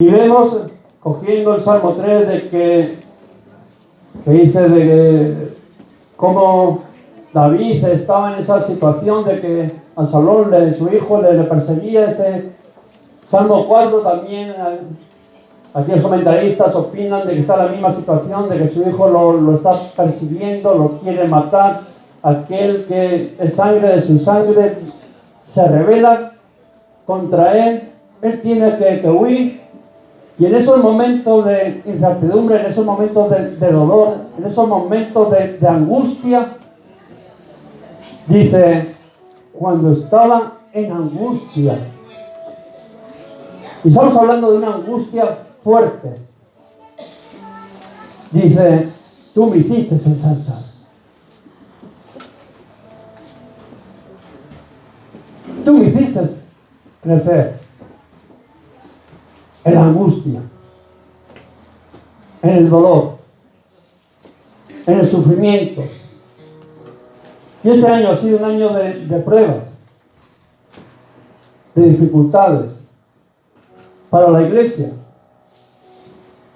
Y vemos, cogiendo el Salmo 3, de que dice de cómo David estaba en esa situación de que Absalón, su hijo, le perseguía. Salmo 4 también, aquí los comentaristas opinan de que está en la misma situación, de que su hijo lo está persiguiendo, lo quiere matar. Aquel que es sangre de su sangre se rebela contra él tiene que huir. Y en esos momentos de incertidumbre, en esos momentos de dolor, en esos momentos de angustia, dice, cuando estaba en angustia, y estamos hablando de una angustia fuerte, dice, tú me hiciste ensalzar. Tú me hiciste crecer en la angustia, en el dolor, en el sufrimiento. Y ese año ha sido un año de pruebas, de dificultades para la iglesia.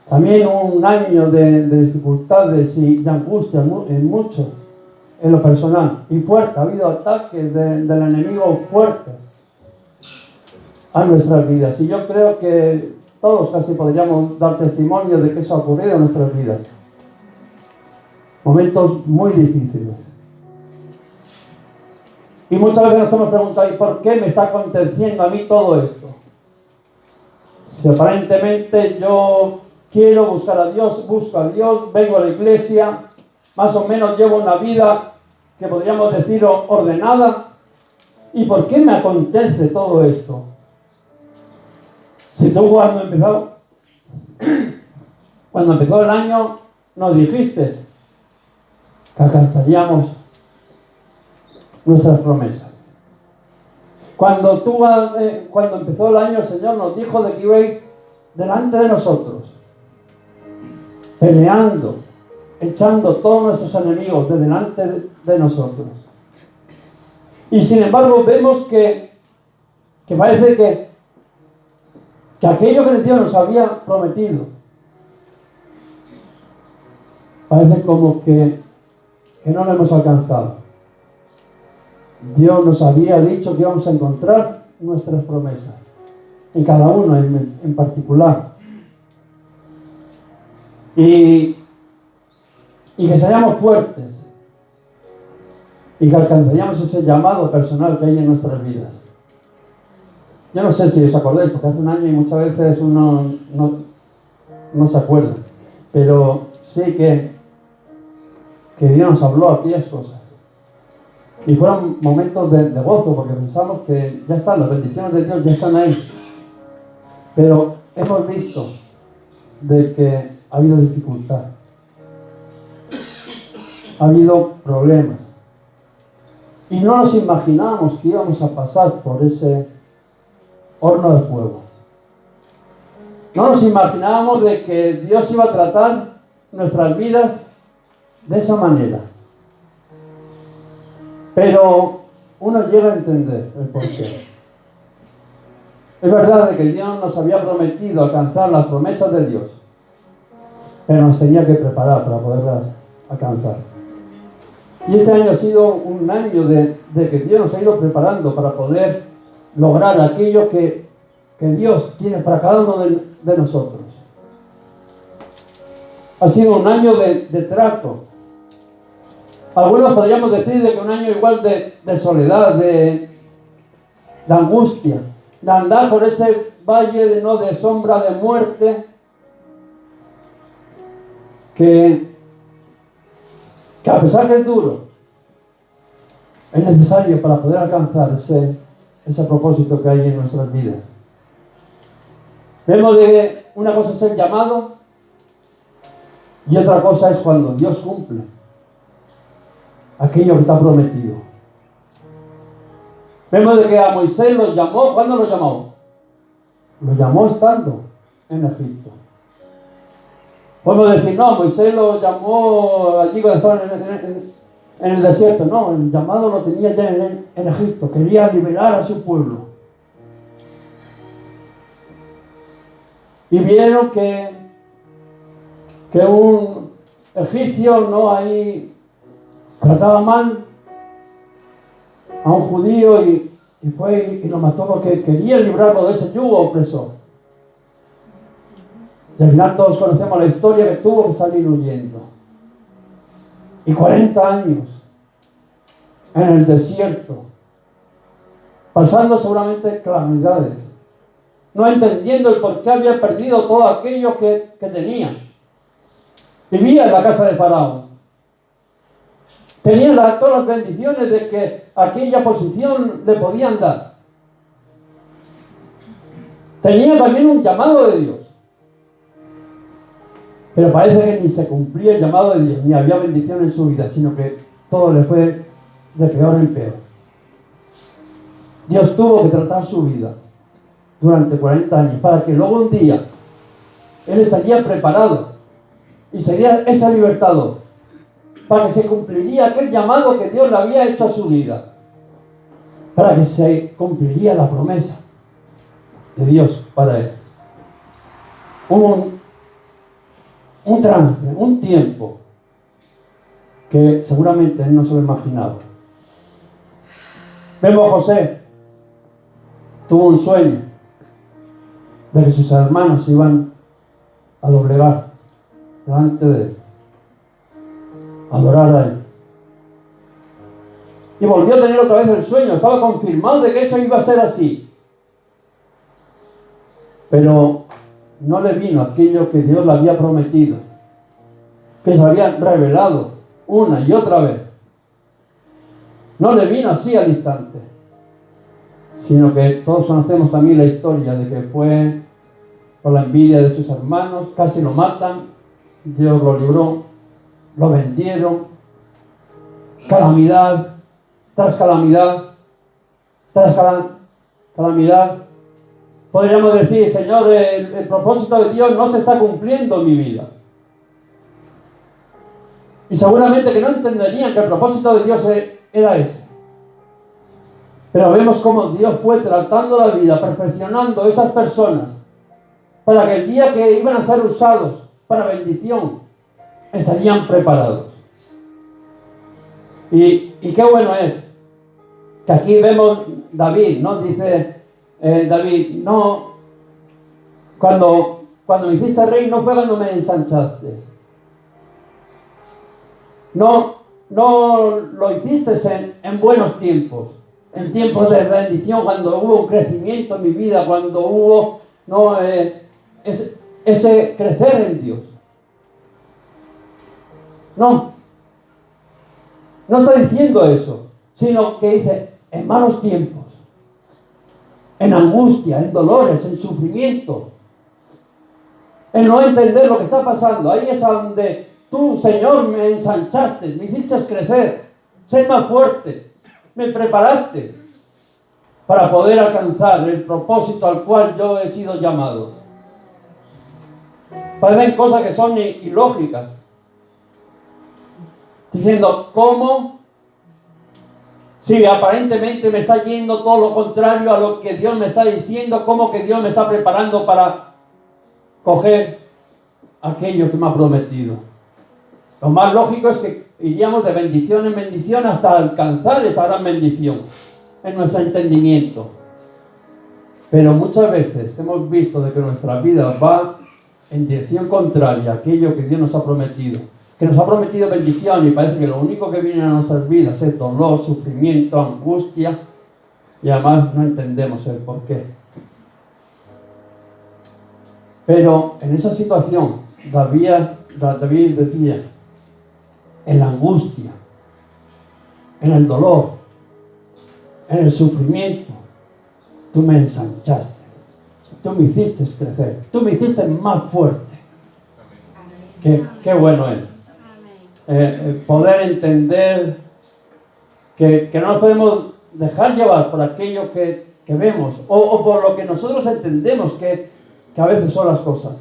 También un año de dificultades y de angustia en mucho, en lo personal. Y fuerte, ha habido ataques del enemigo fuertes a nuestras vidas. Y yo creo que todos casi podríamos dar testimonio de que eso ha ocurrido en nuestras vidas. Momentos muy difíciles. Y muchas veces nos hemos preguntado, ¿y por qué me está aconteciendo a mí todo esto? Si aparentemente yo quiero buscar a Dios, busco a Dios, vengo a la iglesia, más o menos llevo una vida que podríamos decir ordenada. ¿Y por qué me acontece todo esto? Si tú cuando empezó el año, nos dijiste que alcanzaríamos nuestras promesas. Cuando empezó el año, el Señor nos dijo de que iba a ir delante de nosotros, peleando, echando todos nuestros enemigos de delante de nosotros. Y sin embargo vemos que parece que aquello que Dios nos había prometido, parece como que no lo hemos alcanzado. Dios nos había dicho que íbamos a encontrar nuestras promesas, en cada uno en particular. Y que seríamos fuertes, y que alcanzaríamos ese llamado personal que hay en nuestras vidas. Yo no sé si os acordáis, porque hace un año y muchas veces uno no se acuerda, pero sí que Dios nos habló aquellas cosas. Y fueron momentos de gozo, porque pensamos que ya están, las bendiciones de Dios ya están ahí. Pero hemos visto de que ha habido dificultad, ha habido problemas. Y no nos imaginábamos que íbamos a pasar por ese horno de fuego. No nos imaginábamos de que Dios iba a tratar nuestras vidas de esa manera. Pero uno llega a entender el porqué. Es verdad de que Dios nos había prometido alcanzar las promesas de Dios, pero nos tenía que preparar para poderlas alcanzar. Y este año ha sido un año de que Dios nos ha ido preparando para poder lograr aquello que Dios tiene para cada uno de nosotros. Ha sido un año de trato. Algunos podríamos decir de que un año igual de soledad, de angustia, de andar por ese valle de sombra de muerte, que a pesar que es duro, es necesario para poder alcanzar ese propósito que hay en nuestras vidas. Vemos de una cosa es el llamado y otra cosa es cuando Dios cumple aquello que está prometido. Vemos de que a Moisés lo llamó. ¿Cuándo lo llamó? Lo llamó estando en Egipto. Podemos decir, no, Moisés lo llamó allí cuando estaba en el desierto. No, el llamado lo tenía ya en Egipto. Quería liberar a su pueblo. y vieron que un egipcio no ahí trataba mal a un judío y fue y lo mató porque quería librarlo de ese yugo opresor. Y al final todos conocemos la historia, que tuvo que salir huyendo. Y 40 años en el desierto, pasando seguramente calamidades, no entendiendo el por qué había perdido todo aquello que tenía. Vivía en la casa de Faraón. Tenía todas las bendiciones de que aquella posición le podían dar. Tenía también un llamado de Dios. Pero parece que ni se cumplía el llamado de Dios, ni había bendición en su vida, sino que todo le fue de peor en peor. Dios tuvo que tratar su vida durante 40 años, para que luego un día Él estaría preparado y sería ese libertador, para que se cumpliría aquel llamado que Dios le había hecho a su vida, para que se cumpliría la promesa de Dios para él. Un trance, un tiempo que seguramente él no se lo imaginaba. Vemos a José, tuvo un sueño de que sus hermanos se iban a doblegar delante de él, a adorar a él. Y volvió a tener otra vez el sueño, estaba confirmado de que eso iba a ser así. Pero no le vino aquello que Dios le había prometido, que se había revelado una y otra vez. No le vino así al instante, sino que todos conocemos también la historia de que fue por la envidia de sus hermanos, casi lo matan, Dios lo libró, lo vendieron, calamidad tras calamidad tras calamidad. Podríamos decir, Señor, el propósito de Dios no se está cumpliendo en mi vida. Y seguramente que no entenderían que el propósito de Dios era ese. Pero vemos cómo Dios fue tratando la vida, perfeccionando esas personas, para que el día que iban a ser usados para bendición, estarían preparados. Y qué bueno es que aquí vemos David, ¿no? Dice David, no, cuando me hiciste rey no fue cuando me ensanchaste. No lo hiciste en buenos tiempos, en tiempos de bendición, cuando hubo un crecimiento en mi vida, cuando hubo ese crecer en Dios. No está diciendo eso, sino que dice en malos tiempos, en angustia, en dolores, en sufrimiento, en no entender lo que está pasando. Ahí es donde tú, Señor, me ensanchaste, me hiciste crecer, ser más fuerte, me preparaste para poder alcanzar el propósito al cual yo he sido llamado. Parecen cosas que son ilógicas, diciendo, ¿cómo? Si aparentemente me está yendo todo lo contrario a lo que Dios me está diciendo, ¿cómo que Dios me está preparando para coger aquello que me ha prometido? Lo más lógico es que iríamos de bendición en bendición hasta alcanzar esa gran bendición en nuestro entendimiento. Pero muchas veces hemos visto de que nuestra vida va en dirección contraria a aquello que Dios nos ha prometido. Que nos ha prometido bendición y parece que lo único que viene a nuestras vidas es dolor, sufrimiento, angustia, y además no entendemos el por qué. Pero en esa situación David decía, en la angustia, en el dolor, en el sufrimiento, tú me ensanchaste, tú me hiciste crecer, tú me hiciste más fuerte. Qué bueno es poder entender que no nos podemos dejar llevar por aquello que vemos o por lo que nosotros entendemos que a veces son las cosas.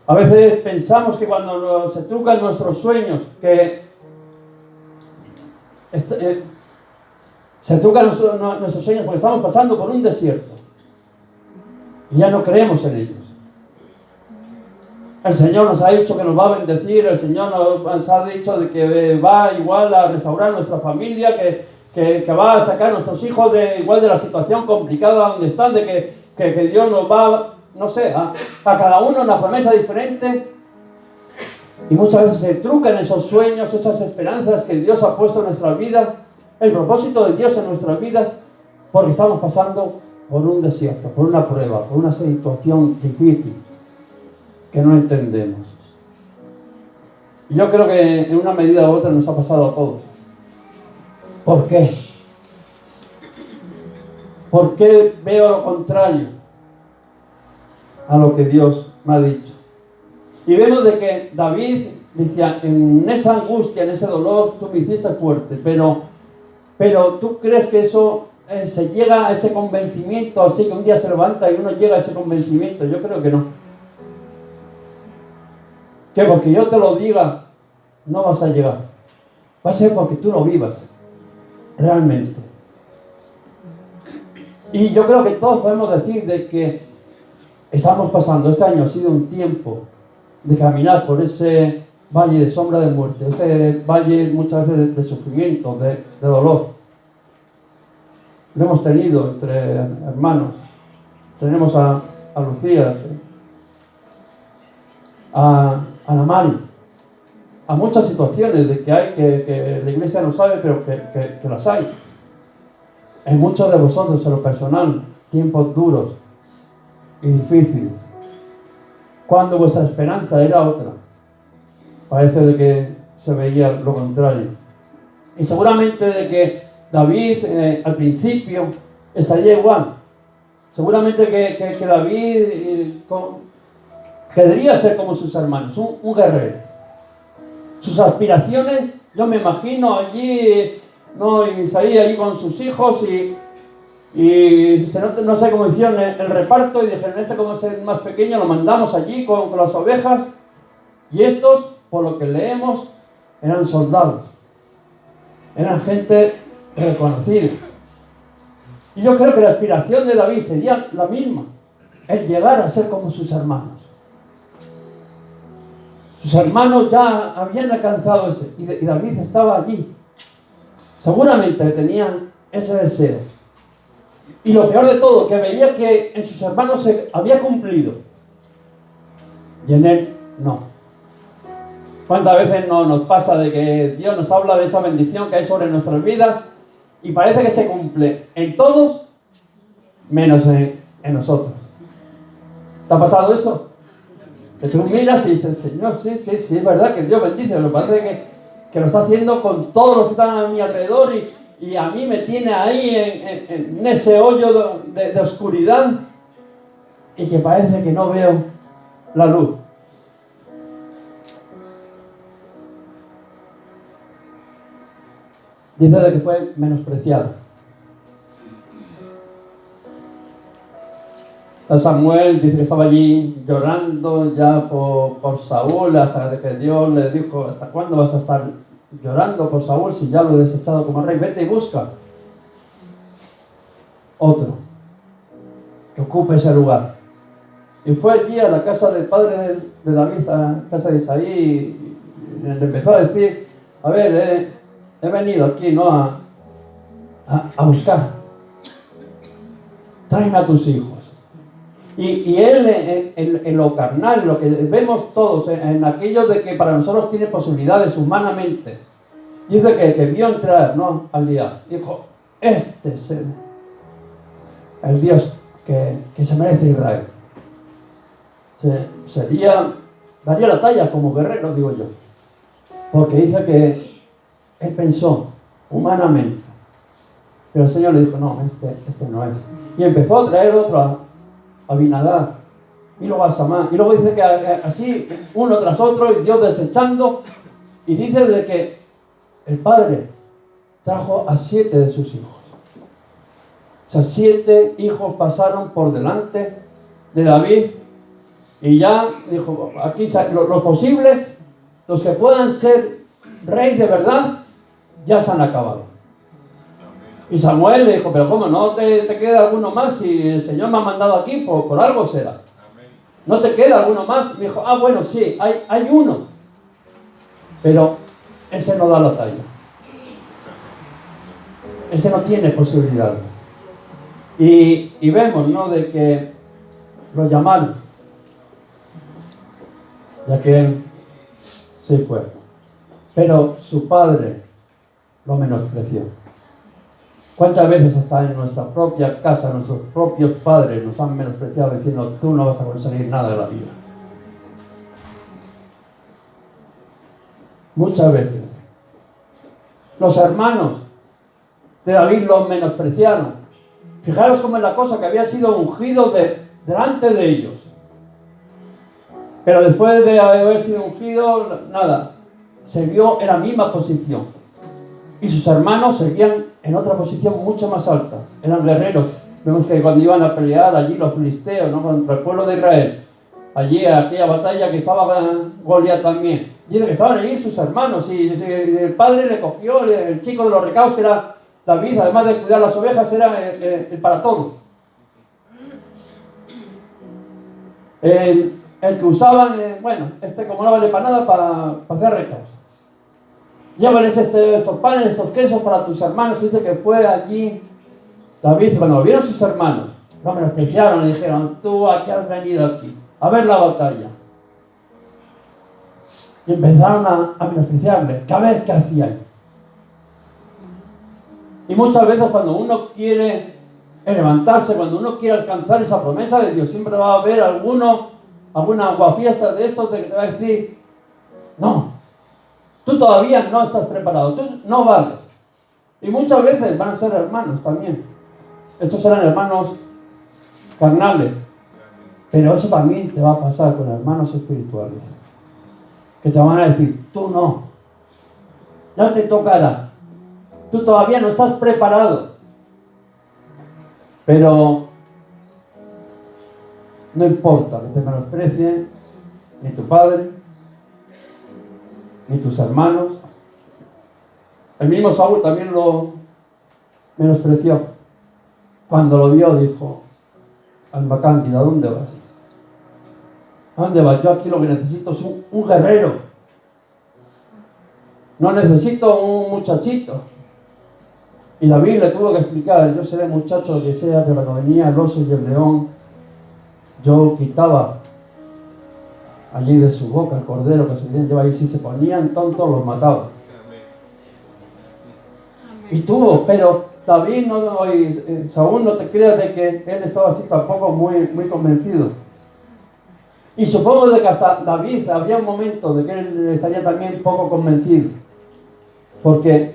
A veces pensamos que cuando se trucan nuestros sueños, se trucan nuestros sueños porque estamos pasando por un desierto y ya no creemos en ellos. El Señor nos ha dicho que nos va a bendecir, el Señor nos ha dicho de que va igual a restaurar nuestra familia, que va a sacar a nuestros hijos igual de la situación complicada donde están, de que Dios nos va, no sé, a cada uno una promesa diferente. Y muchas veces se trucan esos sueños, esas esperanzas que Dios ha puesto en nuestras vidas, el propósito de Dios en nuestras vidas, porque estamos pasando por un desierto, por una prueba, por una situación difícil que no entendemos. Y yo creo que en una medida u otra nos ha pasado a todos. ¿Por qué? ¿Por qué veo lo contrario a lo que Dios me ha dicho? Y vemos de que David decía, en esa angustia, en ese dolor, tú me hiciste fuerte, pero ¿tú crees que eso se llega a ese convencimiento, así que un día se levanta y uno llega a ese convencimiento? Yo creo que no. Que porque yo te lo diga, no vas a llegar. Va a ser porque tú lo vivas, realmente. Y yo creo que todos podemos decir de que estamos pasando, este año ha sido un tiempo de caminar por ese valle de sombra de muerte, ese valle muchas veces de sufrimiento, de dolor. Lo hemos tenido entre hermanos. Tenemos a Lucía, a Ana Mari, a muchas situaciones de que hay que la iglesia no sabe, pero que las hay. En muchos de vosotros, en lo personal, tiempos duros y difíciles, cuando vuestra esperanza era otra. Parece de que se veía lo contrario. Y seguramente de que David al principio estaría igual. Seguramente que David querría ser como sus hermanos, un guerrero. Sus aspiraciones, yo me imagino allí, Isaías allí con sus hijos y no sé cómo hicieron el reparto y dijeron, como es el más pequeño, lo mandamos allí con las ovejas. Y estos, por lo que leemos, eran soldados. Eran gente reconocida. Y yo creo que la aspiración de David sería la misma, el llegar a ser como sus hermanos. Sus hermanos ya habían alcanzado ese, y David estaba allí. Seguramente tenían ese deseo. Y lo peor de todo, que veía que en sus hermanos se había cumplido. Y en él no. ¿Cuántas veces no nos pasa de que Dios nos habla de esa bendición que hay sobre nuestras vidas y parece que se cumple en todos menos en nosotros? ¿Te ha pasado eso? Que tú miras y dices, Señor, sí, es verdad que Dios bendice, pero parece que lo está haciendo con todos los que están a mi alrededor y a mí me tiene ahí en ese hoyo de oscuridad y que parece que no veo la luz. Dice de que fue menospreciado. Samuel dice que estaba allí llorando ya por Saúl, hasta que Dios le dijo, ¿hasta cuándo vas a estar llorando por Saúl si ya lo he desechado como rey? Vete y busca otro que ocupe ese lugar. Y fue allí a la casa del padre de David, a la casa de Isaí, y le empezó a decir, a ver, he venido aquí, ¿no? A buscar. Tráeme a tus hijos. Y él en lo carnal, lo que vemos todos, en aquello de que para nosotros tiene posibilidades humanamente, dice que vio entrar, ¿no?, al día. Dijo, este es el Dios que se merece Israel. Daría la talla como guerrero, digo yo. Porque dice que él pensó humanamente. Pero el Señor le dijo, no, este no es. Y empezó a traer otro a Abinadab, y luego a Samá, y luego dice que así, uno tras otro, y Dios desechando, y dice de que el padre trajo a 7 de sus hijos. O sea, 7 hijos pasaron por delante de David, y ya dijo, aquí los posibles, los que puedan ser rey de verdad, ya se han acabado. Y Samuel le dijo, pero ¿cómo no te queda alguno más? Si el Señor me ha mandado aquí, por algo será. ¿No te queda alguno más? Me dijo, bueno, sí, hay uno. Pero ese no da la talla. Ese no tiene posibilidades. Y vemos, ¿no?, de que lo llamaron, ya que él se fue. Pero su padre lo menospreció. ¿Cuántas veces hasta en nuestra propia casa, nuestros propios padres nos han menospreciado diciendo, tú no vas a conseguir nada de la vida? Muchas veces. Los hermanos de David lo menospreciaron. Fijaros cómo es la cosa, que había sido ungido delante de ellos. Pero después de haber sido ungido, nada, se vio en la misma posición. Y sus hermanos seguían en otra posición mucho más alta. Eran guerreros. Vemos que cuando iban a pelear allí los filisteos, ¿no?, contra el pueblo de Israel, allí aquella batalla que estaba Goliat también, dice que estaban allí sus hermanos, y el padre le cogió, el chico de los recados, que era David, además de cuidar las ovejas, era el para todo. El que usaban, como no vale para nada, para hacer recados. Llévales estos panes, estos quesos para tus hermanos. Dice que fue allí David, y cuando vieron sus hermanos, lo menospreciaron y dijeron, tú a qué has venido aquí, a ver la batalla. Y empezaron a menospreciarle, que a ver qué hacían. Y muchas veces cuando uno quiere levantarse, cuando uno quiere alcanzar esa promesa de Dios, siempre va a haber alguna aguafiesta de estos de que te va a decir, no, tú todavía no estás preparado, tú no vales. Y muchas veces van a ser hermanos también. Estos eran hermanos carnales. Pero eso también te va a pasar con hermanos espirituales. Que te van a decir, tú no. Ya te tocará. Tú todavía no estás preparado. Pero no importa que te menosprecien ni tu padre, ni tus hermanos. El mismo Saúl también lo menospreció. Cuando lo vio, dijo al Cándida, ¿a dónde vas? ¿A dónde vas? Yo aquí lo que necesito es un guerrero. No necesito un muchachito. Y David le tuvo que explicar, yo seré muchacho que sea, pero cuando venía el oso y el león, yo quitaba allí de su boca el cordero que se llevaba, y si se ponían tontos los mataba. Y pero David Saúl, no te creas de que él estaba así tampoco muy convencido. Y supongo de que hasta David había un momento de que él estaría también poco convencido. Porque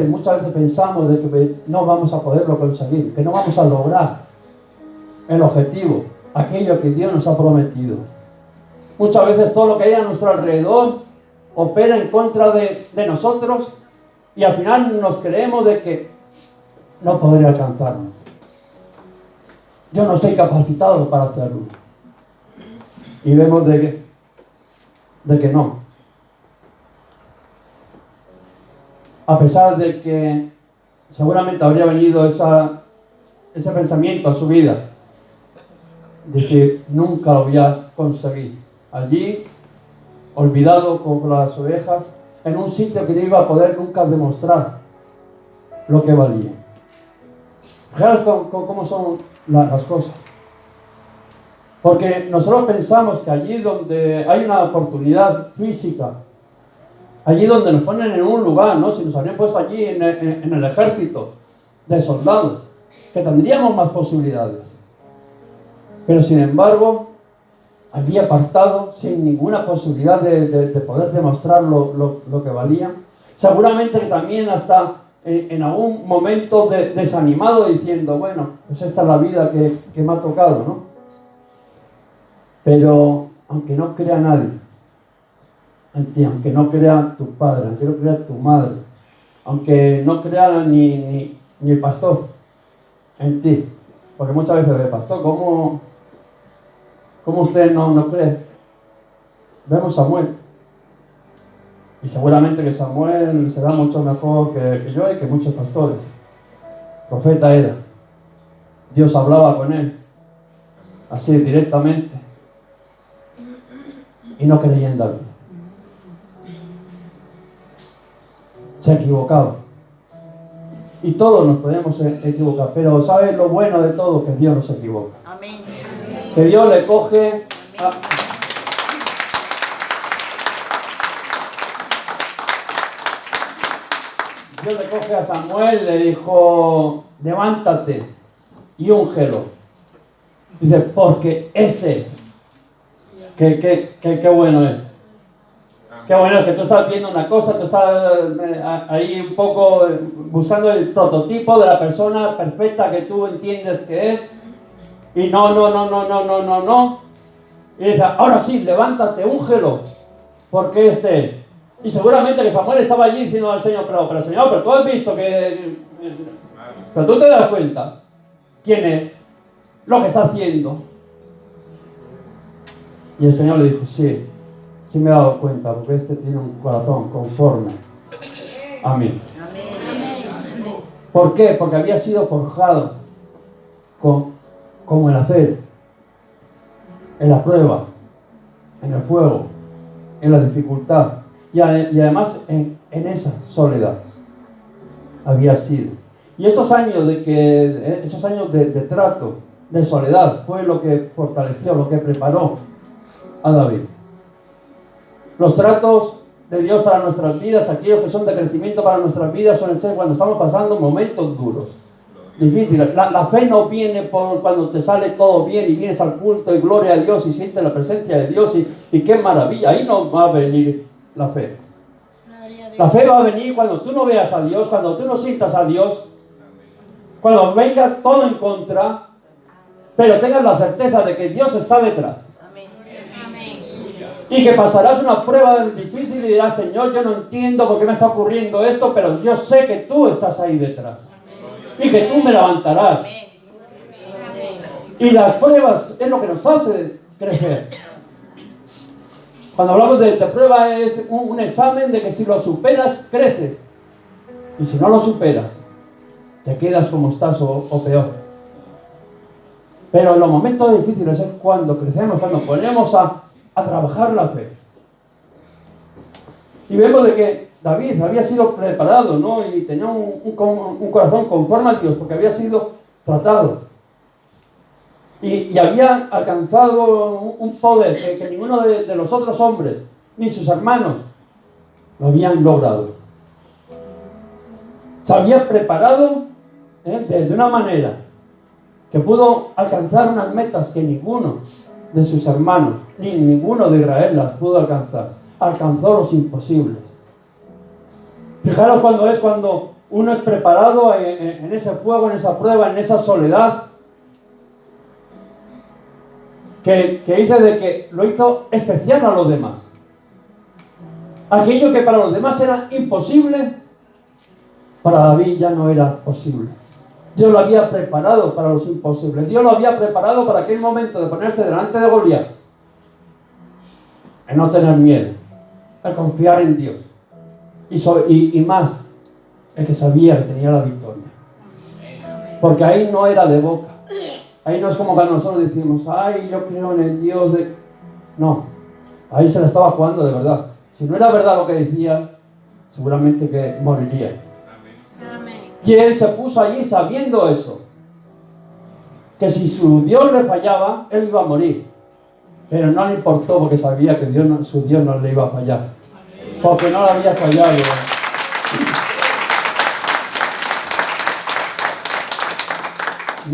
muchas veces pensamos de que no vamos a poderlo conseguir, que no vamos a lograr el objetivo, aquello que Dios nos ha prometido. Muchas veces todo lo que hay a nuestro alrededor opera en contra de nosotros, y al final nos creemos de que no podré alcanzarnos. Yo no estoy capacitado para hacerlo. Y vemos de que no. A pesar de que seguramente habría venido ese pensamiento a su vida, de que nunca lo voy a conseguir. Allí, olvidado con las ovejas, en un sitio que no iba a poder nunca demostrar lo que valía. Fijaros cómo son las cosas. Porque nosotros pensamos que allí donde hay una oportunidad física, allí donde nos ponen en un lugar, ¿no?, si nos habrían puesto allí en el ejército de soldados, que tendríamos más posibilidades. Pero sin embargo, allí apartado, sin ninguna posibilidad de poder demostrar lo que valía. Seguramente que también hasta en algún momento desanimado, diciendo, bueno, pues esta es la vida que me ha tocado, ¿no? Pero aunque no crea nadie en ti, aunque no crea tu padre, aunque no crea tu madre, aunque no crea ni el pastor en ti, porque muchas veces el pastor, ¿cómo usted no cree? Vemos Samuel, y seguramente que Samuel será mucho mejor que yo y que muchos pastores. Profeta era. Dios hablaba con él así directamente. y no creía en David. Se equivocaba. Y todos nos podemos equivocar, pero ¿sabes lo bueno de todo? Que Dios no se equivoca. Amén. Que Dios le coge Dios le coge a Samuel, le dijo, levántate y úngelo. Dice, porque este es. Qué bueno es. Qué bueno es que tú estás viendo una cosa, tú estás ahí un poco buscando el prototipo de la persona perfecta que tú entiendes que es. Y no. Y dice, ahora sí, levántate, úngelo, porque este es. Y seguramente que Samuel estaba allí diciendo al Señor, pero Señor, pero tú has visto que... Pero tú te das cuenta quién es, lo que está haciendo. Y el Señor le dijo, sí me he dado cuenta, porque este tiene un corazón conforme a mí. ¿Por qué? Porque había sido forjado como el acero, en la prueba, en el fuego, en la dificultad y además en esa soledad había sido. Y esos años de trato, de soledad, fue lo que fortaleció, lo que preparó a David. Los tratos de Dios para nuestras vidas, aquellos que son de crecimiento para nuestras vidas, suelen ser cuando estamos pasando momentos duros, difíciles. La fe no viene por cuando te sale todo bien y vienes al culto y gloria a Dios y sientes la presencia de Dios y qué maravilla. Ahí no va a venir la fe. La fe va a venir cuando tú no veas a Dios, cuando tú no sientas a Dios, cuando venga todo en contra, pero tengas la certeza de que Dios está detrás. Y que pasarás una prueba difícil y dirás, Señor, yo no entiendo por qué me está ocurriendo esto, pero yo sé que tú estás ahí detrás. Y que tú me levantarás. Y las pruebas es lo que nos hace crecer. Cuando hablamos de prueba es un examen de que si lo superas, creces. Y si no lo superas, te quedas como estás o peor. Pero en los momentos difíciles es cuando crecemos, cuando ponemos a trabajar la fe. Y vemos de que David había sido preparado, ¿no? Y tenía un corazón conforme a Dios, porque había sido tratado. Y había alcanzado un poder que ninguno de los otros hombres, ni sus hermanos, lo habían logrado. Se había preparado de una manera que pudo alcanzar unas metas que ninguno de sus hermanos, ni ninguno de Israel las pudo alcanzar. Alcanzó los imposibles. Fijaros cuando uno es preparado en ese fuego, en esa prueba, en esa soledad, que dice de que lo hizo especial a los demás. Aquello que para los demás era imposible, para David ya no era posible. Dios lo había preparado para los imposibles. Dios lo había preparado para aquel momento de ponerse delante de Goliat. El no tener miedo, el confiar en Dios. Y más, el que sabía que tenía la victoria. Porque ahí no era de boca. Ahí no es como cuando nosotros decimos, ay, yo creo en el Dios de... No, ahí se la estaba jugando de verdad. Si no era verdad lo que decía, seguramente que moriría. Y él se puso allí sabiendo eso. Que si su Dios le fallaba, él iba a morir. Pero no le importó porque sabía que su Dios no le iba a fallar. Porque no le había fallado.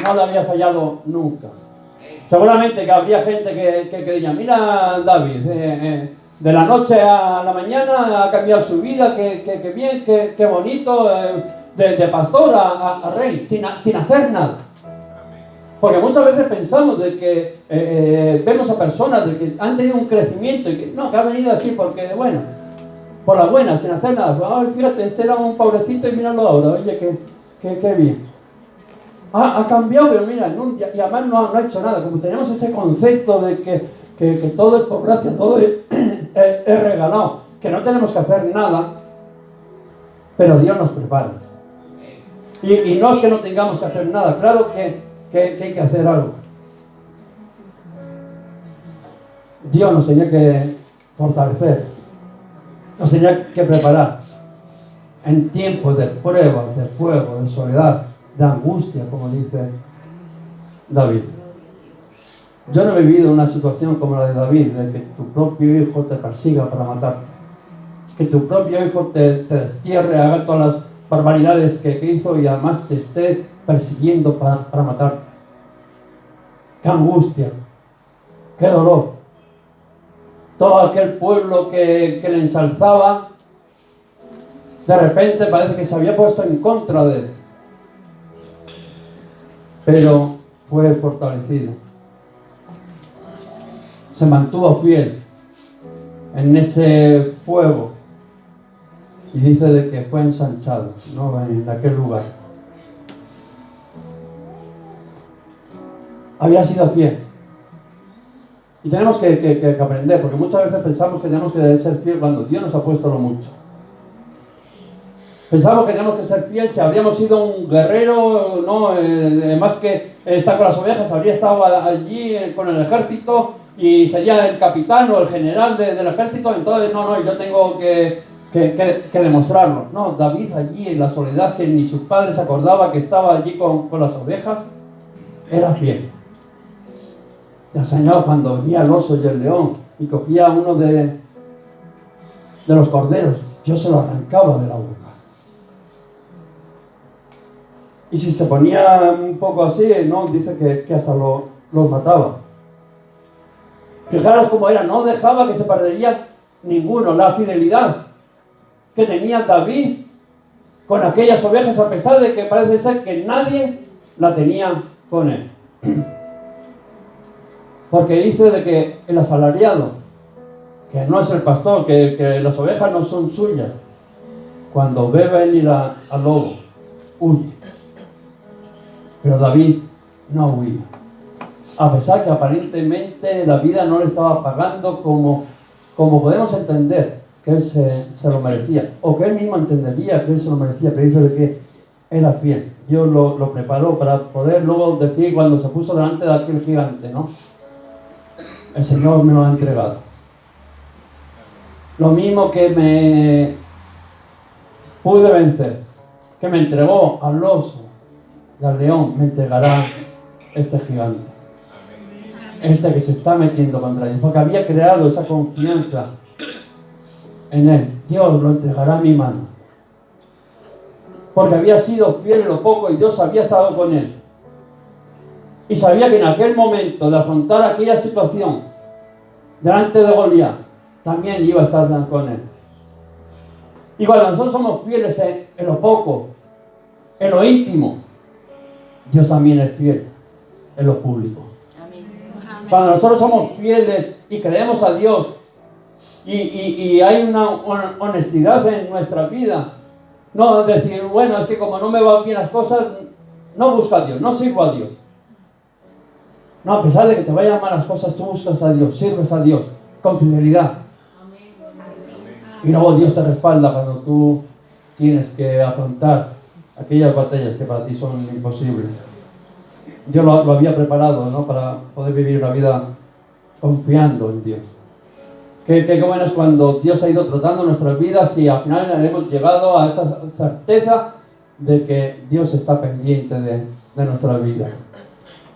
No le había fallado nunca. Seguramente que habría gente que diría, mira David, de la noche a la mañana ha cambiado su vida, que bien, que bonito, de pastor a rey, sin hacer nada. Porque muchas veces pensamos de que vemos a personas de que han tenido un crecimiento y que ha venido así porque, bueno, por la buena, sin hacer nada. Ay, fíjate, este era un pobrecito y míralo ahora, oye, qué bien. Ha cambiado, pero mira, y además no ha hecho nada. Como tenemos ese concepto de que todo es por gracia, todo es regalado, que no tenemos que hacer nada, pero Dios nos prepara. Y no es que no tengamos que hacer nada, claro que hay que hacer algo. Dios nos tenía que fortalecer, nos tenía que preparar en tiempos de pruebas, de fuego, de soledad, de angustia, como dice David. Yo no he vivido una situación como la de David, de que tu propio hijo te persiga para matarte, que tu propio hijo te destierre, haga todas las barbaridades que hizo y además te esté persiguiendo para matarte. ¡Qué angustia! ¡Qué dolor! Todo aquel pueblo que le ensalzaba, de repente parece que se había puesto en contra de él. Pero fue fortalecido. Se mantuvo fiel en ese fuego. Y dice de que fue ensanchado, ¿no? En aquel lugar. Había sido fiel. Y tenemos que aprender, porque muchas veces pensamos que tenemos que ser fiel cuando Dios nos ha puesto lo mucho. Pensamos que tenemos que ser fiel si habríamos sido un guerrero, ¿no? Más que estar con las ovejas, habría estado allí con el ejército y sería el capitán o el general del ejército. Entonces, no, yo tengo que demostrarlo. No, David allí en la soledad, que ni sus padres se acordaba que estaba allí con las ovejas, era fiel. Te enseñaba cuando venía el oso y el león y cogía uno de los corderos, yo se lo arrancaba de la boca. Y si se ponía un poco así, no, dice que hasta los mataba. Fijaros cómo era, no dejaba que se perdería ninguno. La fidelidad que tenía David con aquellas ovejas, a pesar de que parece ser que nadie la tenía con él. Porque dice de que el asalariado, que no es el pastor, que las ovejas no son suyas, cuando ve venir al lobo, huye. Pero David no huía. A pesar que aparentemente la vida no le estaba pagando como podemos entender que él se lo merecía, o que él mismo entendería que él se lo merecía, pero dice de que era fiel. Dios lo preparó para poder luego decir cuando se puso delante de aquel gigante, ¿no? El Señor me lo ha entregado. Lo mismo que me pude vencer, que me entregó al oso y al león, me entregará este gigante. Este que se está metiendo contra ellos, porque había creado esa confianza en él. Dios lo entregará a mi mano, porque había sido fiel en lo poco y Dios había estado con él. Y sabía que en aquel momento de afrontar aquella situación delante de Goliat, también iba a estar con él. Y cuando nosotros somos fieles en lo poco, en lo íntimo, Dios también es fiel en lo público. Cuando nosotros somos fieles y creemos a Dios y hay una honestidad en nuestra vida, no decir, bueno, es que como no me van bien las cosas, no busco a Dios, no sirvo a Dios. No, a pesar de que te vayan mal las cosas, tú buscas a Dios, sirves a Dios con fidelidad. Y luego Dios te respalda cuando tú tienes que afrontar aquellas batallas que para ti son imposibles. Dios lo había preparado, ¿no? Para poder vivir una vida confiando en Dios. Qué bueno es cuando Dios ha ido tratando nuestras vidas y al final hemos llegado a esa certeza de que Dios está pendiente de nuestra vida.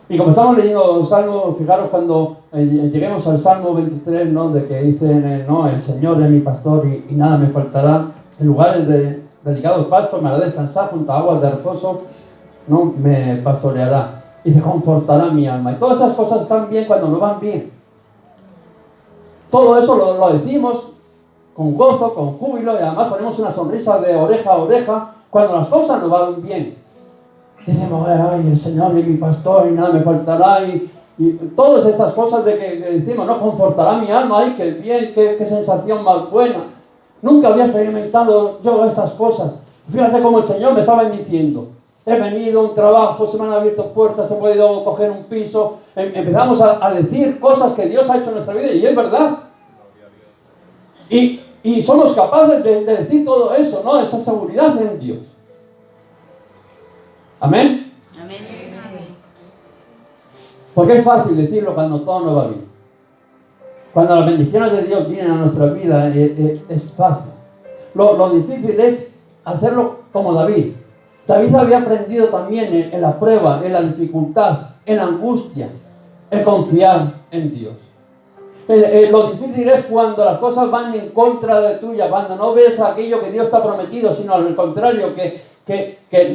Y como estamos leyendo el Salmo, fijaros cuando lleguemos al Salmo 23, ¿no? De que dice, no, el Señor es mi pastor y nada me faltará. En lugares de delicados pastos me hará descansar, junto a aguas de reposo, no me pastoreará y se confortará mi alma. Y todas esas cosas están bien cuando no van bien. Todo eso lo decimos con gozo, con júbilo, y además ponemos una sonrisa de oreja a oreja cuando las cosas no van bien. Decimos, ay, el Señor es mi pastor y nada me faltará, y todas estas cosas de que decimos, no, confortará mi alma, ay, qué bien, qué sensación más buena. Nunca había experimentado yo estas cosas. Fíjate cómo el Señor me estaba bendiciendo. He venido a un trabajo, se me han abierto puertas, he podido coger un piso. Empezamos a decir cosas que Dios ha hecho en nuestra vida y es verdad. Y somos capaces de decir todo eso, ¿no? Esa seguridad en Dios. ¿Amén? Amén. Porque es fácil decirlo cuando todo no va bien. Cuando las bendiciones de Dios vienen a nuestra vida es fácil. Lo difícil es hacerlo como David. David había aprendido también en la prueba, en la dificultad, en la angustia, el confiar en Dios. Lo difícil es cuando las cosas van en contra de tuya, cuando no ves aquello que Dios te ha prometido, sino al contrario, que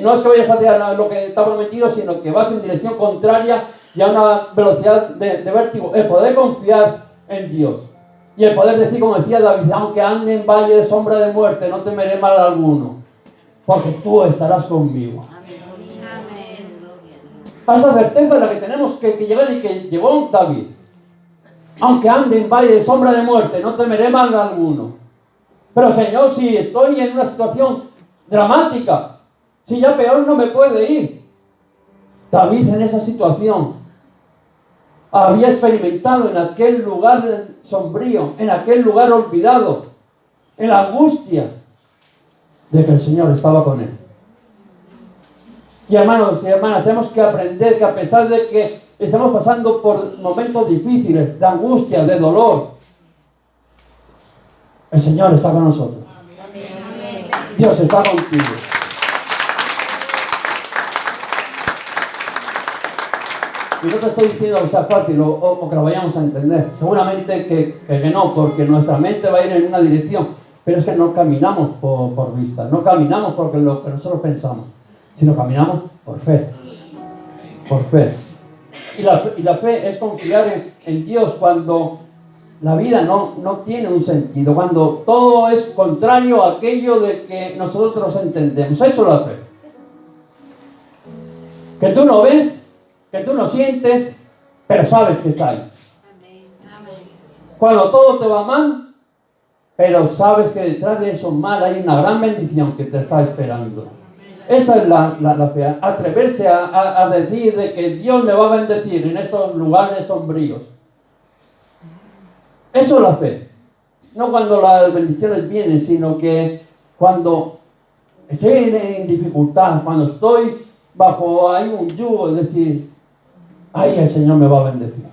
no es que vayas a hacer lo que te ha prometido, sino que vas en dirección contraria y a una velocidad de vértigo. El poder confiar en Dios y el poder decir, como decía David, aunque ande en valle de sombra de muerte, no temeré mal alguno, porque tú estarás conmigo. A esa certeza es la que tenemos que llegar y que llegó David. Aunque ande en valle de sombra de muerte, no temeré mal alguno. Pero Señor, si estoy en una situación dramática, si ya peor no me puede ir. David en esa situación había experimentado en aquel lugar sombrío, en aquel lugar olvidado, en la angustia de que el Señor estaba con él. Y hermanos y hermanas, tenemos que aprender que a pesar de que estamos pasando por momentos difíciles, de angustia, de dolor, el Señor está con nosotros. Dios está contigo. Y no te estoy diciendo que sea fácil o que lo vayamos a entender. Seguramente que no, porque nuestra mente va a ir en una dirección. Pero es que no caminamos por vista, no caminamos porque lo que nosotros pensamos, sino caminamos por fe. Por fe. Y la fe es confiar en Dios cuando la vida no tiene un sentido, cuando todo es contrario a aquello de que nosotros entendemos. Eso es la fe. Que tú no ves, que tú no sientes, pero sabes que está ahí. Cuando todo te va mal, pero sabes que detrás de eso mal hay una gran bendición que te está esperando. Esa es la fe, atreverse a decir de que Dios me va a bendecir en estos lugares sombríos. Eso es la fe. No cuando las bendiciones vienen, sino que cuando estoy en dificultad, cuando estoy bajo ahí un yugo, es decir, ahí el Señor me va a bendecir.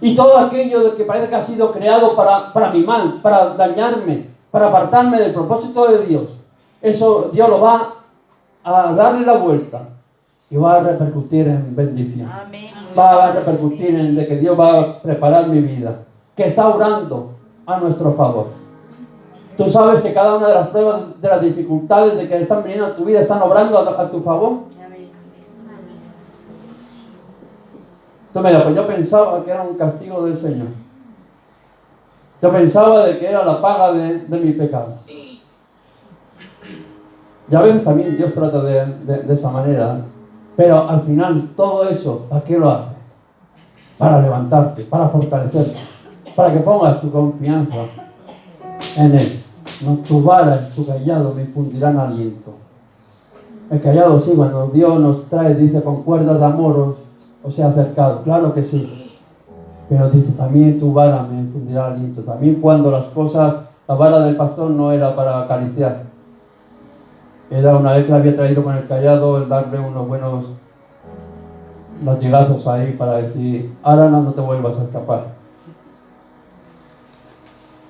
Y todo aquello de que parece que ha sido creado para mi mal, para dañarme, para apartarme del propósito de Dios, eso Dios lo va a darle la vuelta y va a repercutir en bendición. Amén. Va a repercutir en de que Dios va a preparar mi vida, que está obrando a nuestro favor. Tú sabes que cada una de las pruebas, de las dificultades de que están viniendo a tu vida, están obrando a tu favor. Amén. Tú me dices, pues yo pensaba que era un castigo del Señor. Yo pensaba de que era la paga de mi pecado. Y a veces también Dios trata de esa manera. Pero al final todo eso, ¿para qué lo hace? Para levantarte, para fortalecerte, para que pongas tu confianza en Él. No, tu vara y tu callado me infundirán aliento. El callado sí, cuando Dios nos trae, dice con cuerdas de amor os he acercado, claro que sí. Pero dice también tu vara me infundirá aliento. También cuando las cosas, la vara del pastor no era para acariciar. Era una vez que la había traído con el callado, el darle unos buenos latigazos ahí para decir, ahora no te vuelvas a escapar.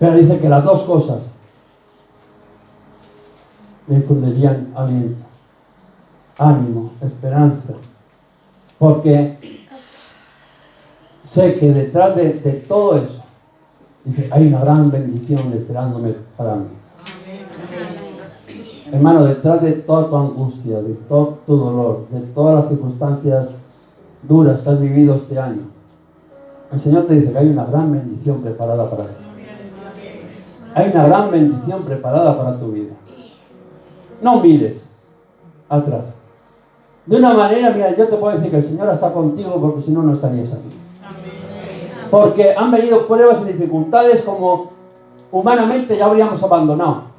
Pero dice que las dos cosas le infundirían aliento, ánimo, esperanza. Porque sé que detrás de todo eso, dice, hay una gran bendición esperándome para mí. Hermano, detrás de toda tu angustia, de todo tu dolor, de todas las circunstancias duras que has vivido este año, el Señor te dice que hay una gran bendición preparada para ti. Hay una gran bendición preparada para tu vida. No mires atrás. De una manera, mira, yo te puedo decir que el Señor está contigo porque si no, no estarías aquí. Porque han venido pruebas y dificultades como humanamente ya habríamos abandonado.